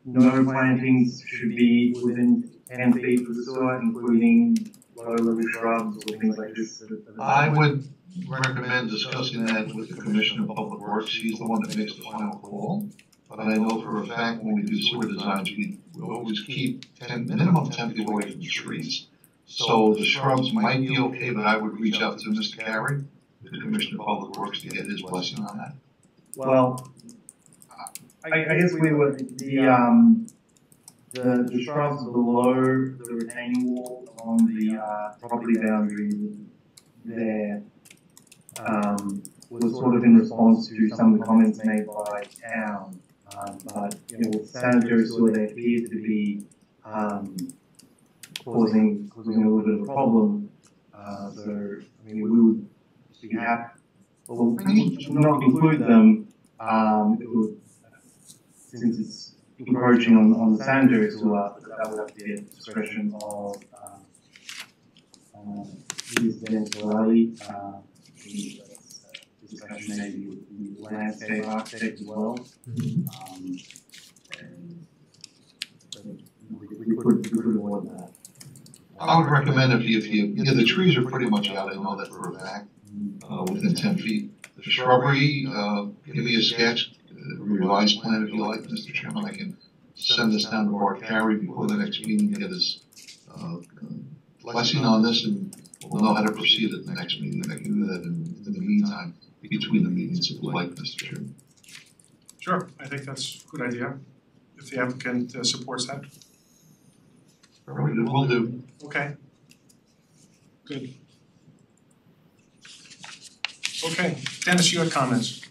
no plantings should be within 10 feet of the sewer, including low-level shrubs or things like this. I would recommend discussing that with the Commissioner of Public Works. He's the one that makes the final call. But I know for a fact when we do sewer designs, we always keep minimum 10 feet away from the trees. So the shrubs might be okay, but I would reach out to Mr. Carey, the Commissioner of Public Works, to get his blessing on that. Well, I guess we would, the shrubs below the retaining wall along the property boundary there was sort of in response to some of the comments made by town. But with sanitary sewer, they appear to be causing a little bit of a problem. So I mean, we would be happy, well, not include them. It would, since it's encroaching on the sanitary sewer, that would have to be at the discretion of Ms. Dennis-Riley. Discussion maybe with the landscape architect as well. We could avoid that. I would recommend if you the trees are pretty much out, I know that for a fact, within 10 feet. The shrubbery, give me a sketch, a revised plan if you like, Mr. Chairman. I can send this down to Art Carey before the next meeting, get his blessing on this, and we'll know how to proceed at the next meeting. I can do that in the meantime, between the meetings if you like, Mr. Chairman. Sure, I think that's a good idea, if the applicant supports that. Very good, will do. Okay. Good. Okay, Dennis, you had comments?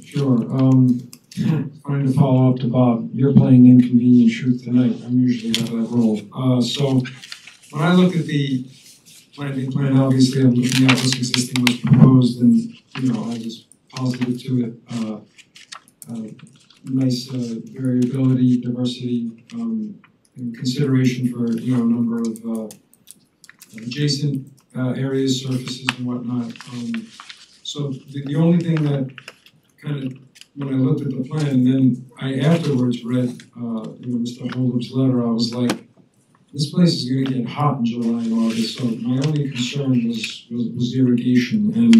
Sure, trying to follow up to Bob, you're playing inconvenient truth tonight, I'm usually out of that role. So, when I look at the planting plan, obviously I'm looking at what's existing, what's proposed, and, I was positive to it. Nice variability, diversity, and consideration for, a number of adjacent areas, surfaces and whatnot. So the only thing that kind of, when I looked at the plan, and then I afterwards read, Mr. Holder's letter, I was like, this place is going to get hot in July and August. So my only concern was irrigation, and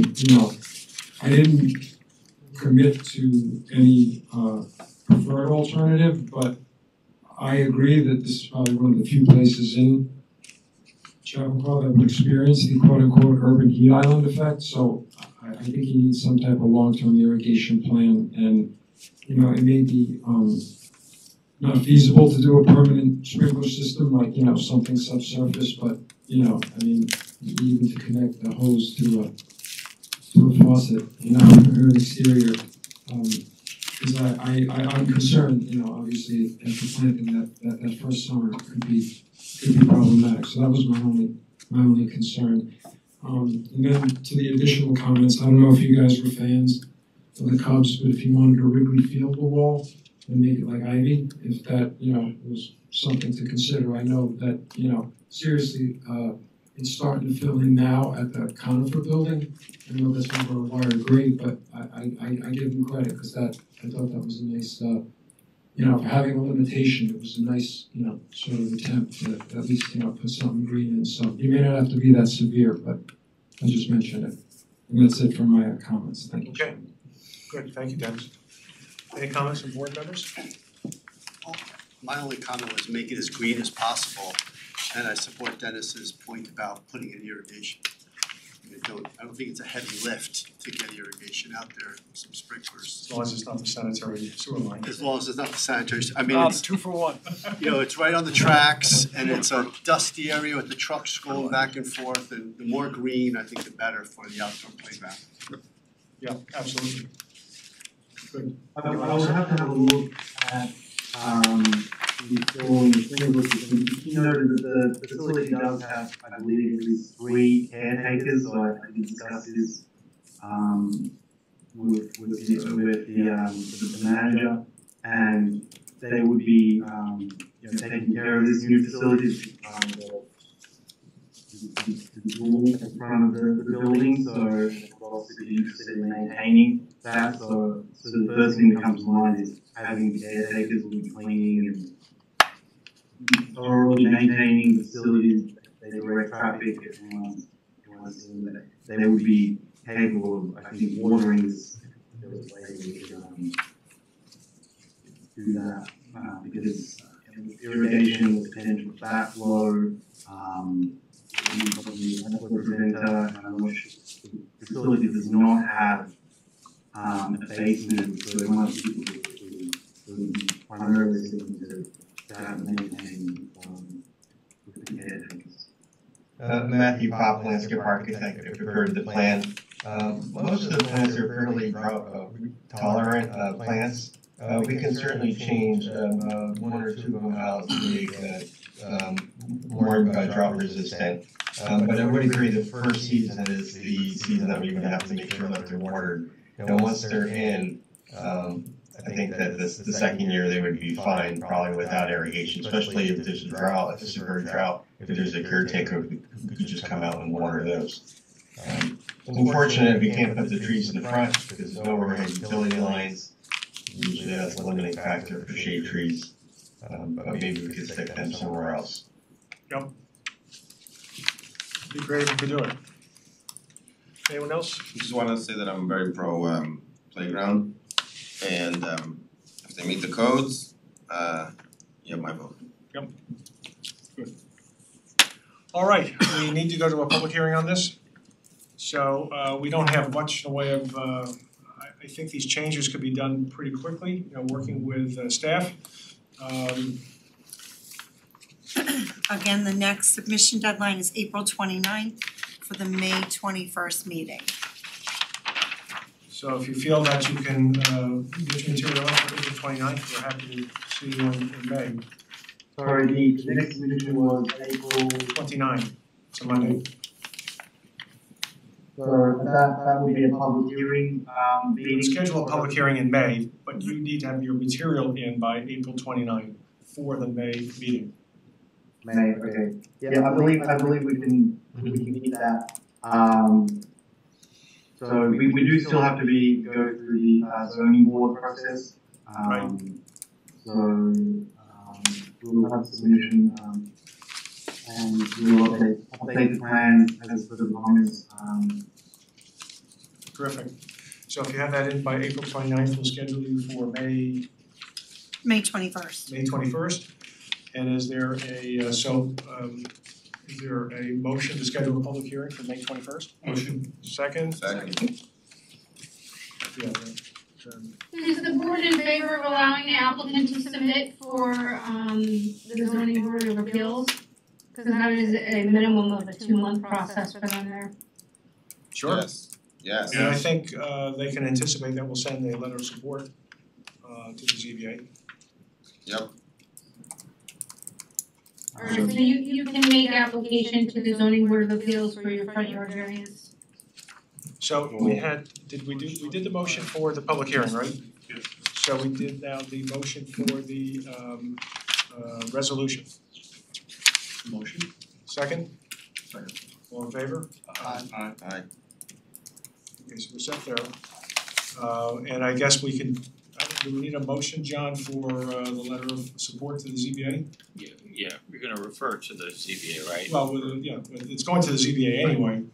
I didn't commit to any preferred alternative, but I agree that this is probably one of the few places in Chappaqua that would experience the quote-unquote urban heat island effect. So I think you need some type of long-term irrigation plan, and it may be not feasible to do a permanent sprinkler system like something subsurface, but even to connect the hose to a faucet, or an exterior. Because I'm concerned, obviously after planting that first summer could be problematic. So that was my only concern. And then to the additional comments, I don't know if you guys were fans of the Cubs, but if you wanted a Wrigley Field wall and make it like ivy, if that was something to consider. I know that seriously, it's starting to fill in now at the Conifer building. I know that's over a wire grade, but I give them credit, because I thought that was a nice, for having a limitation, it was a nice, sort of attempt to at least, put something green in. So you may not have to be that severe, but I just mentioned it. And that's it for my comments. Thank you. Okay, good, thank you, Dennis. Any comments from board members? My only comment was make it as green as possible, and I support Dennis's point about putting in irrigation. I don't think it's a heavy lift to get irrigation out there, some sprinklers. As long as it's not the sanitary sewer line. As long as it's not the sanitary, I mean, it's, 2 for 1. it's right on the tracks, and it's a dusty area with the trucks going back and forth, and the more green, I think the better for the outdoor playground. Yeah, absolutely. Good. I will have to have a look at before the sprinklers system. You know that the facility does have, I believe, at least 3 caretakers, so I can discuss this with the manager, and they would be taking care of this new facility. The wall in front of the building, so they'll also be interested in maintaining that. So the first thing that comes to mind is having the caretakers will be cleaning and thoroughly maintaining the facilities. They direct traffic. Everyone's seeing that they would be capable of, I think, watering this. There was a way we could do that because irrigation, the potential for backflow. Probably an aquifer preventer, and I'm not sure the facility does not have a basement, so it might be primarily looking to have maintained with the caretakers. Matthew Pop, landscape architect, prepared the plan. Most of the plants are fairly drought tolerant plants. We can certainly change 1 or 2 of them out to make more drought resistant. But I would agree the first season is the season that we would have to make sure that they're watered. Once they're in, I think that the second year they would be fine, probably without irrigation, especially if there's a drought, if it's a severe drought, if there's a caretaker who could just come out and water those. It's unfortunate we can't put the trees in the front because there's no overhead utility lines. Usually that's a limiting factor for shade trees, but maybe we could stick them somewhere else. Yep. Be great if we could do it. Anyone else? I just want to say that I'm very pro playground, and if they meet the codes, you have my vote. Yep. Good. All right, we need to go to a public hearing on this. So we don't have much in the way of I think these changes could be done pretty quickly, working with staff. Again, the next submission deadline is April 29th for the May 21st meeting. So if you feel that you can get your material out for April 29th, we're happy to see you in May. Sorry, the next submission was April 29th, it's a Monday. So that will be a public hearing. We would schedule a public hearing in May, but you need to have your material in by April 29th for the May meeting. May, okay. Yeah, I believe we can meet that. So we do still have to go through the zoning board process. So we'll have submission and we'll update the plan as per the comments. Terrific. So if you have that in by April 29th, we'll schedule you for May 21st. May 21st. And is there is there a motion to schedule a public hearing for May 21st? Motion. Second? Second. Yeah, Is the board in favor of allowing the applicant to submit for the zoning board of appeals? Because that is a minimum of a 2-month process for them there. Sure. Yes. And I think they can anticipate that we'll send a letter of support to the ZBA. Yep. Alright, so you can make application to the zoning board of appeals for your front yard variance. So we did the motion for the public hearing, right? Yes. So we did now the motion for the resolution. Motion. Second? All in favor? Aye. Aye. Okay, so we're set there. And I guess we can, do we need a motion, John, for the letter of support to the ZBA? Yeah, we're gonna refer to the ZBA, right? Well, yeah, it's going to the ZBA anyway,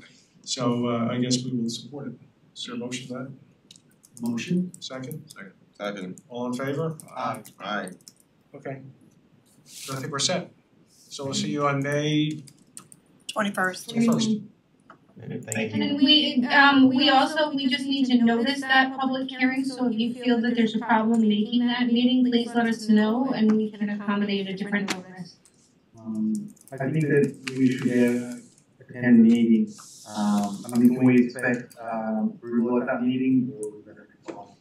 so I guess we will support it. Is there a motion to that? Motion? Second? Second. All in favor? Aye. Okay. So I think we're set. So we'll see you on May 21st. 21st. Thank you. And we just need to notice that public hearing, so if you feel that there's a problem making that meeting, please let us know and we can accommodate a different notice. I think that we should attend the meeting. Can we expect approval at that meeting or would that be possible?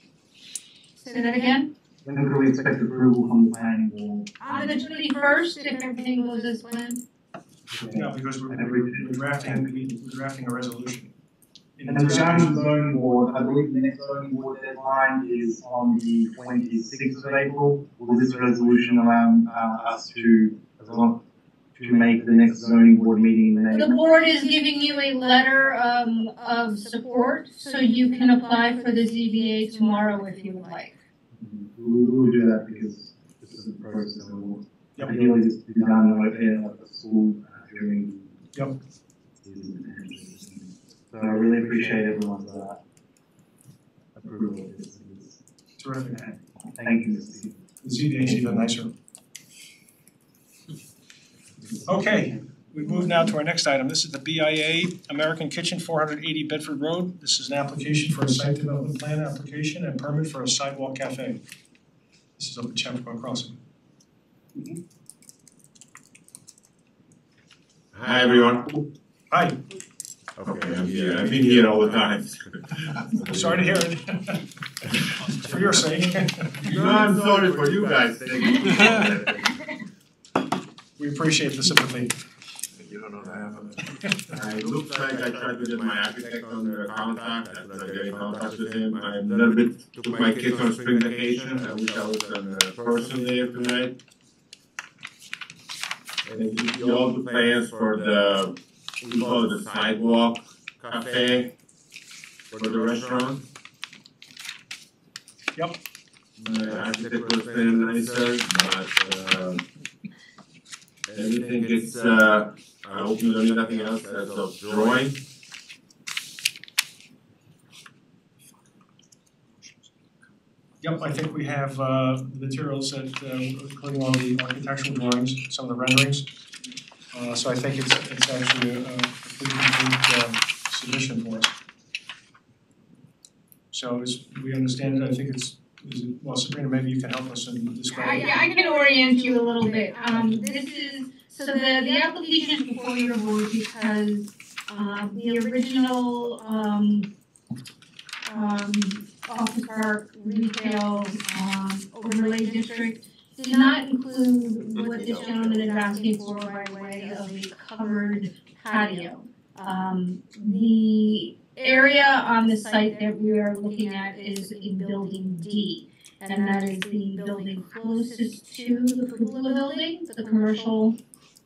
Say that again? When could we expect approval from the planning board? On the 21st, if everything goes as planned. No, because we're drafting a resolution. And regarding the zoning board, I believe the next zoning board deadline is on the 26th of April. Will this resolution allow us to make the next zoning board meeting in May? The board is giving you a letter of support, so you can apply for the ZBA tomorrow if you would like. We'll do that because this is the process and we'll ideally this be done at the school during So I really appreciate everyone's approval of this. Terrific. Thank you, Mr. Steve. The ZBA is even nicer. Okay, we move now to our next item. This is the BIA American Kitchen, 480 Bedford Road. This is an application for a site development plan application and permit for a sidewalk cafe. This is up at Chappaqua Crossing. Hi, everyone. Hi. Okay, I'm here. I've been here all the time. Sorry to hear it. For your sake. No, I'm sorry for you guys. We appreciate the sympathy. You don't know that. It looks like I tried to get my architect on the contact, and I get in contact with him. I a little bit took my kids on spring vacation. I wish I was in person there tonight. And he also plans for the, we call it the sidewalk cafe for the restaurant. Yep. The architect was very nicer, but everything is, I hope you don't need nothing else as of drawing. Yep, I think we have the materials that, including all the architectural drawings, some of the renderings. So I think it's actually a pretty complete submission for us. So as we understand it, I think well, Sabrina, maybe you can help us and describe it. I can orient you a little bit. This is, so the application is before your board because the original Office Park retail overlay district did not include what this gentleman is asking for by way of a covered patio. The area on the site that we are looking at is in building D, and that is the building closest to the cupola building, the commercial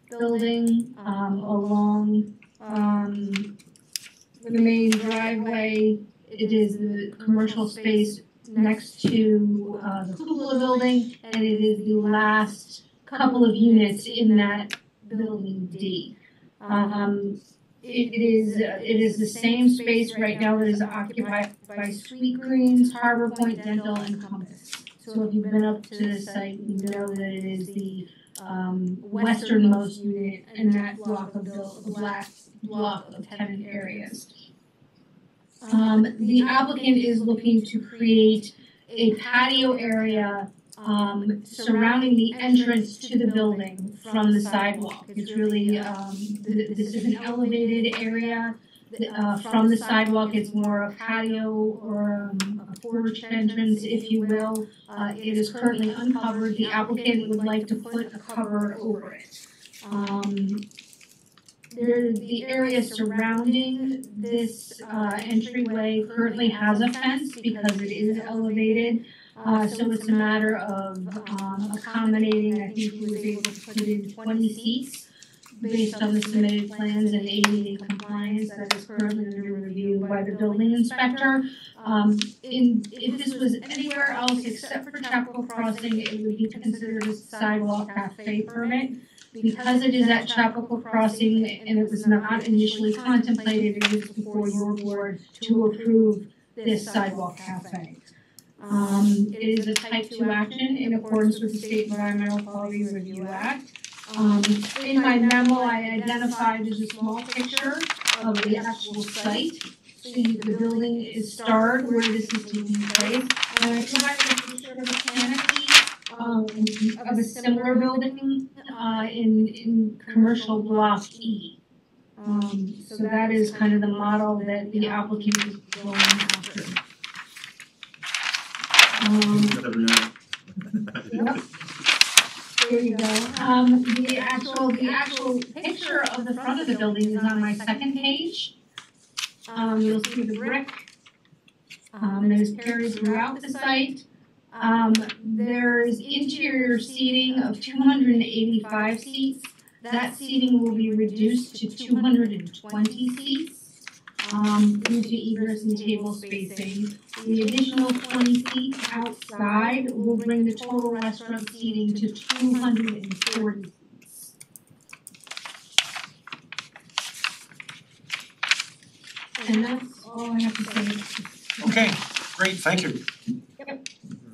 building along the main driveway. It is the commercial space next to the cupola building, and it is the last couple of units in that building D. It is the same space right now that is occupied by Sweet Greens, Harbor Point Dental, and Compass. So if you've been up to the site, you know that it is the westernmost unit in that block of tenant areas. The applicant is looking to create a patio area surrounding the entrance to the building from the sidewalk. It's really, this is an elevated area. From the sidewalk, it's more a patio or a porch entrance, if you will. It is currently uncovered. The applicant would like to put a cover over it. The area surrounding this entryway currently has a fence because it is elevated. So it's a matter of accommodating. I think he was able to put in 20 seats based on the submitted plans and ADA compliance that is currently under review by the building inspector. If this was anywhere else except for Chapel Crossing, it would be considered a sidewalk cafe permit. Because it is at Chapel Crossing and it was not initially contemplated, it is before your board to approve this sidewalk cafe. It is a type 2 action in accordance with the State Environmental Quality Review Act. In my memo, I identified as a small picture of the actual site. So the building is starred where this is taking place. And I provided a picture of a canopy of a similar building in commercial block E. So that is kind of the model that the applicant is going after. Yep. There you go. The actual picture of the front of the building is on my second page. You'll see the brick that is carried throughout the site. There's interior seating of 285 seats. That seating will be reduced to 220 seats due to egress and table spacing. The additional 20 seats outside will bring the total restaurant seating to 240 seats. And that's all I have to say. Okay, great, thank you.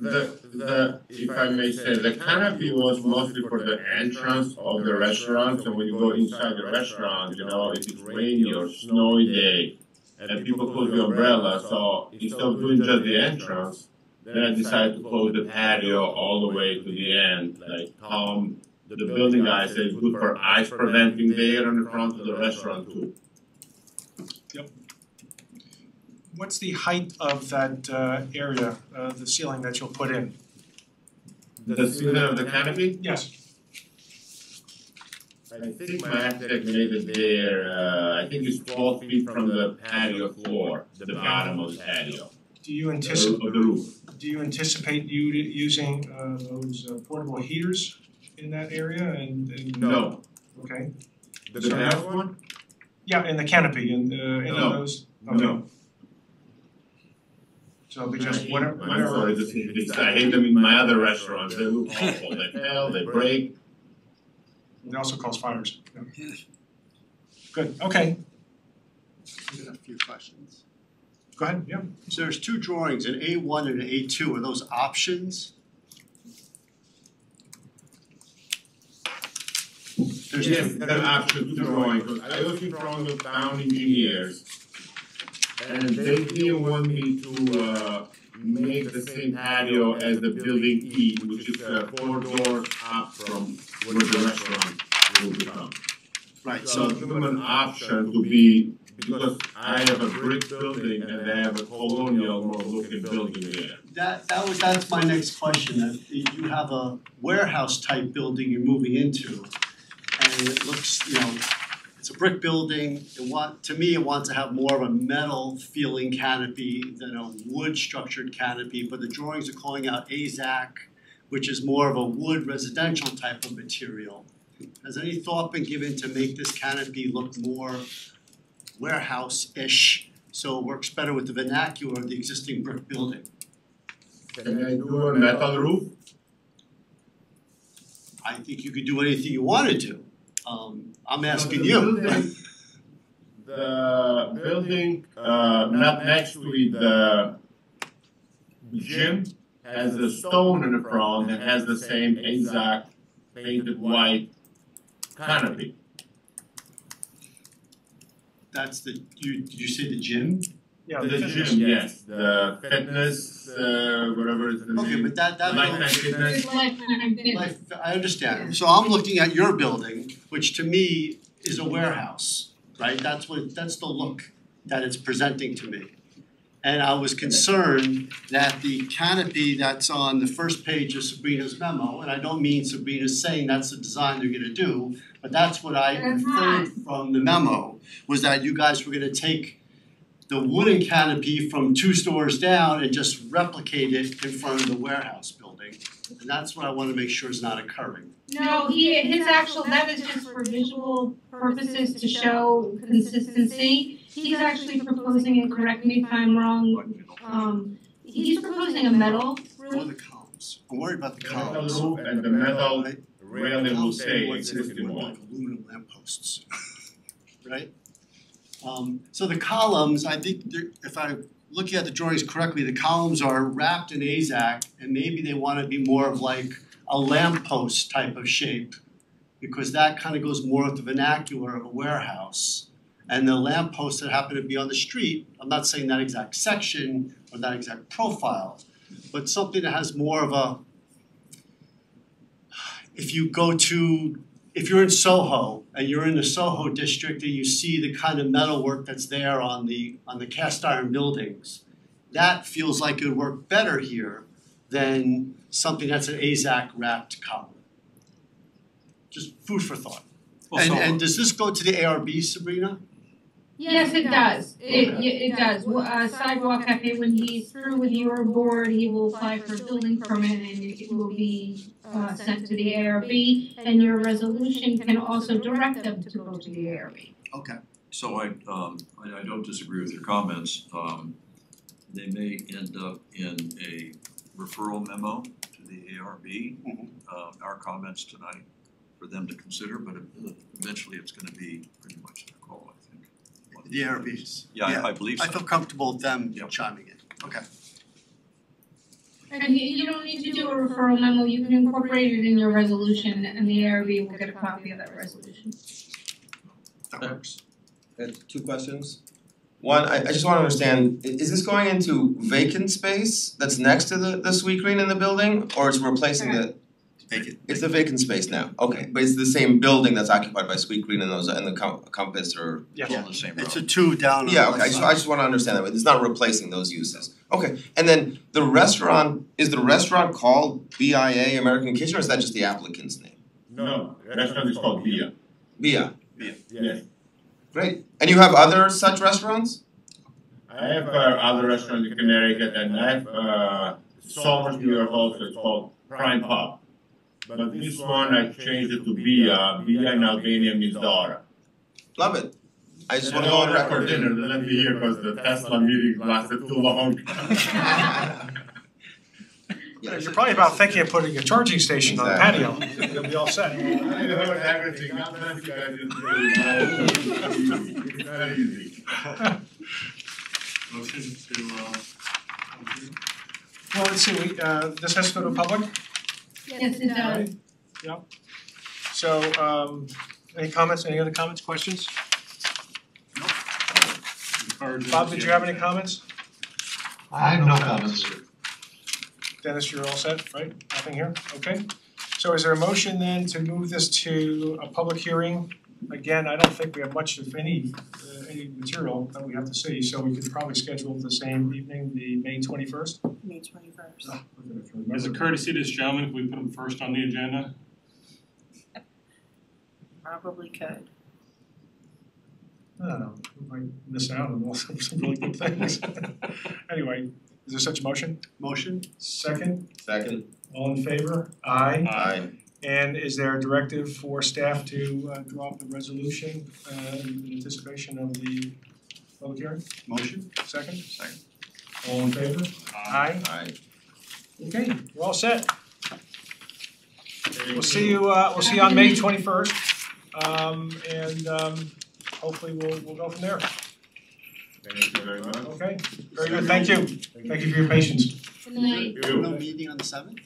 If I may say, the canopy was mostly for the entrance of the restaurant, so when you go inside the restaurant, you know, if it's rainy or snowy day, and people close the umbrella, so instead of doing just the entrance, then I decided to close the patio all the way to the end, like Tom, the building guy said it's good for ice preventing there in the front of the restaurant too. Yep. What's the height of that area, the ceiling that you'll put in? The ceiling of the canopy? Yes. I think my architect made it there, I think it's 12 feet from the patio floor, the bottom of the patio. Do you anticipate of the roof? Do you anticipate using those portable heaters in that area? And no. Okay. The back one? Yeah, in the canopy, in no. those. Okay. No. So it'll be just whatever. I'm sorry, I hate them in my other restaurants. They look awful. They fail, they break. It also cause fires. Yeah. Good. Okay. I got a few questions. Go ahead. Yeah. So there's two drawings, an A1 and an A2. Are those options? Yes, there are options to drawing, because I was in front of town engineers, and they didn't want me to make the same patio as the building E, which is 4 doors up from where the restaurant will become. Right. So give them an option to be, because I have a brick building and they have a colonial more looking building there. That's my next question. That you have a warehouse type building you're moving into, and it looks, you know, it's a brick building. To me, it wants to have more of a metal feeling canopy than a wood structured canopy, but the drawings are calling out AZAC, which is more of a wood residential type of material. Has any thought been given to make this canopy look more warehouse-ish, so it works better with the vernacular of the existing brick building? Can I do a metal roof? I think you could do anything you want to do. I'm asking you. The building not next to it, the gym has a stone in the front and has the same exact painted white canopy. That's the, did you say the gym? Yeah, the gym, yes, the fitness, whatever is the name. Okay, but that Lifetime Fitness. I understand. So I'm looking at your building, which to me is a warehouse, right? That's the look that it's presenting to me. And I was concerned that the canopy that's on the first page of Sabrina's memo, and I don't mean Sabrina's saying that's the design they're gonna do, but that's what I inferred from the memo, was that you guys were gonna take the wooden canopy from 2 stores down and just replicate it in front of the warehouse building. And that's what I wanna make sure is not occurring. No, that is just for visual purposes to show consistency. He's actually proposing, and correct me if I'm wrong, he's proposing a metal Or roof. the columns. I'm worried about the The metal columns. roof and the metal railing will stay What's it existing look one. like aluminum lampposts, right? So the columns, I think if I'm looking at the drawings correctly, the columns are wrapped in AZAC and maybe they wanna be more of like a lamppost type of shape because that kind of goes more with the vernacular of a warehouse. And the lampposts that happen to be on the street, I'm not saying that exact section or that exact profile, but something that has more of a, if you're in Soho and you're in the Soho district and you see the kind of metalwork that's there on the cast iron buildings, that feels like it would work better here than something that's an AZAC wrapped column. Just food for thought. And does this go to the ARB, Sabrina? Yes, it does. It does. Sidewalk Cafe, when he's through with your board, he will apply for a building permit and it will be sent to the ARB. And your resolution can also direct them to go to the ARB. Okay. So I don't disagree with your comments. They may end up in a referral memo to the ARB, our comments tonight for them to consider, but eventually it's gonna be pretty much their call, I think. The ARBs? Yeah, I believe so. I feel comfortable with them chiming in. Okay. And you don't need to do a referral memo, you can incorporate it in your resolution and the ARB will get a copy of that resolution. That works. I have 2 questions. One, I just wanna understand, is this going into vacant space that's next to the Sweet Green in the building, or it's replacing the? Vacant. It's the vacant space now, okay, but it's the same building that's occupied by Sweet Green and those, and the Compass or? Yeah, on the same road. it's a 2 down on Yeah, the okay, left I side. just wanna understand that, but it's not replacing those uses. Okay, and then the restaurant, is the restaurant called BIA American Kitchen, or is that just the applicant's name? No, the restaurant is called Via. BIA, Yes. great. And you have other such restaurants? I have other restaurants in Connecticut and I have Somers, New York also, it's called Prime Pub. But this one I changed it to Via. Via in Albania means daughter. Love it. I just And wanna go on for record. dinner, let me hear because the Tesla meeting lasted too long. Yeah, you're probably about thinking of putting a charging station on the patio. You'll be all set. I heard everything, not that you guys didn't do it. It's very easy. Motion to Well, let's see, this has to go to public? Yes, it does. Yep. So, any comments, any other comments, questions? Bob, did you have any comments? I have no comments. Dennis, you're all set, right? Nothing here? Okay. So is there a motion then to move this to a public hearing? Again, I don't think we have much, if any material that we have to see, so we could probably schedule the same evening, the May 21st. May 21st. As a courtesy to this gentleman, if we put him first on the agenda? Probably could. I don't know, we might miss out on all some really good things. Anyway, is there such a motion? Motion? Second. All in favor? Aye. Aye. And is there a directive for staff to draw up a resolution in anticipation of the public hearing? Motion? Second? All in favor? Aye. Aye. Okay, we're all set. We'll see you on May 21st. Hopefully we'll go from there. Thank you very much. Okay, very good, thank you. Thank you for your patience. Good night. No meeting on the 7th?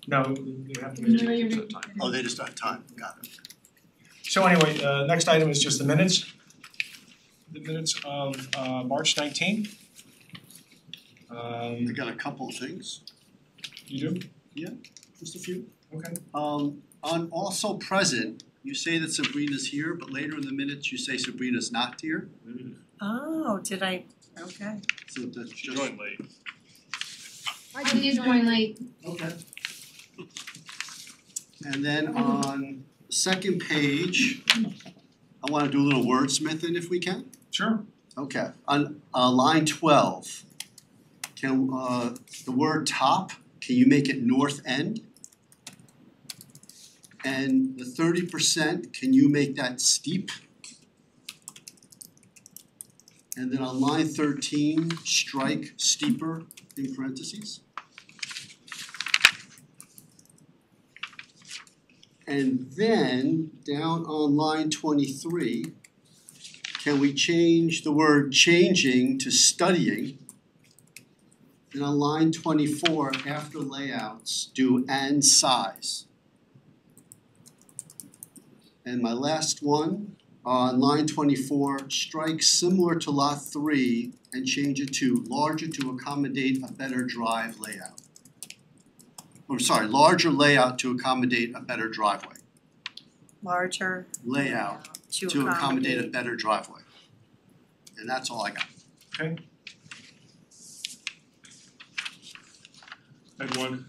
No, you have to make time. Oh, they just don't have time, got it. So anyway, next item is just the minutes. The minutes of March 19th. I got a couple of things. You do? Yeah, just a few. Okay. On also present, you say that Sabrina's here, but later in the minutes you say Sabrina's not here. Oh, did I? Okay. So that's just. Joined late. I did join late. Okay. And then on the second page, I wanna do a little wordsmithing if we can. Sure. Okay, on line 12, can the word top, can you make it north end? And the 30%, can you make that steep? And then on line 13, strike steeper in parentheses. And then down on line 23, can we change the word changing to studying? And on line 24, after layouts, do and size. And my last one, on line 24, strike similar to lot 3 and change it to larger to accommodate a better drive layout. Or sorry, larger layout to accommodate a better driveway. Larger Layout to accommodate a better driveway. And that's all I got. Okay. I had one.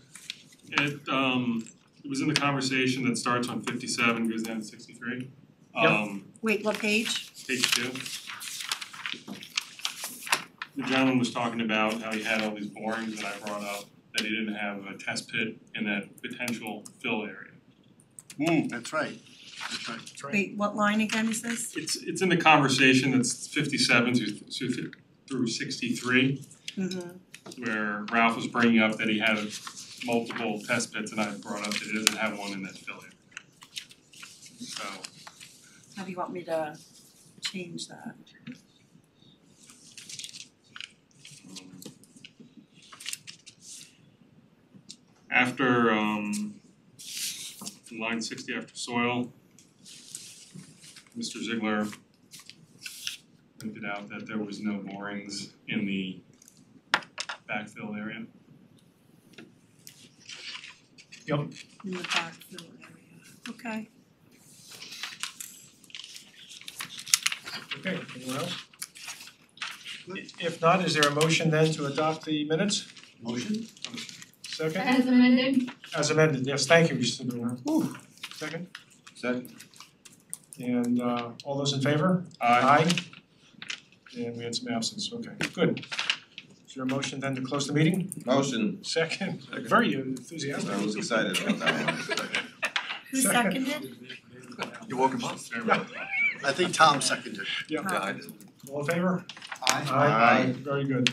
It was in the conversation that starts on 57, goes down to 63. Wait, what page? Page 2. The gentleman was talking about how he had all these borings that I brought up, that he didn't have a test pit in that potential fill area. That's right. That's right. Wait, what line again is this? It's in the conversation that's 57 through 63, where Ralph was bringing up that he had multiple test pits, and I brought up that he doesn't have one in that fill area. So. How do you want me to change that? After line 60 after soil, Mr. Ziegler pointed out that there was no borings in the backfill area. Yep. In the backfill area, okay. Okay, anyone else? If not, is there a motion then to adopt the minutes? Motion? Second? As amended. As amended, yes, thank you, Mr. Boomer. Second? Second. And all those in favor? Aye. And we had some absence, okay, good. Is there a motion then to close the meeting? Motion. Second, very enthusiastic. I was excited about that one. Who seconded? You're welcome. I think Tom seconded. Yeah. Yeah, I did. All in favor? Aye. Aye. Very good.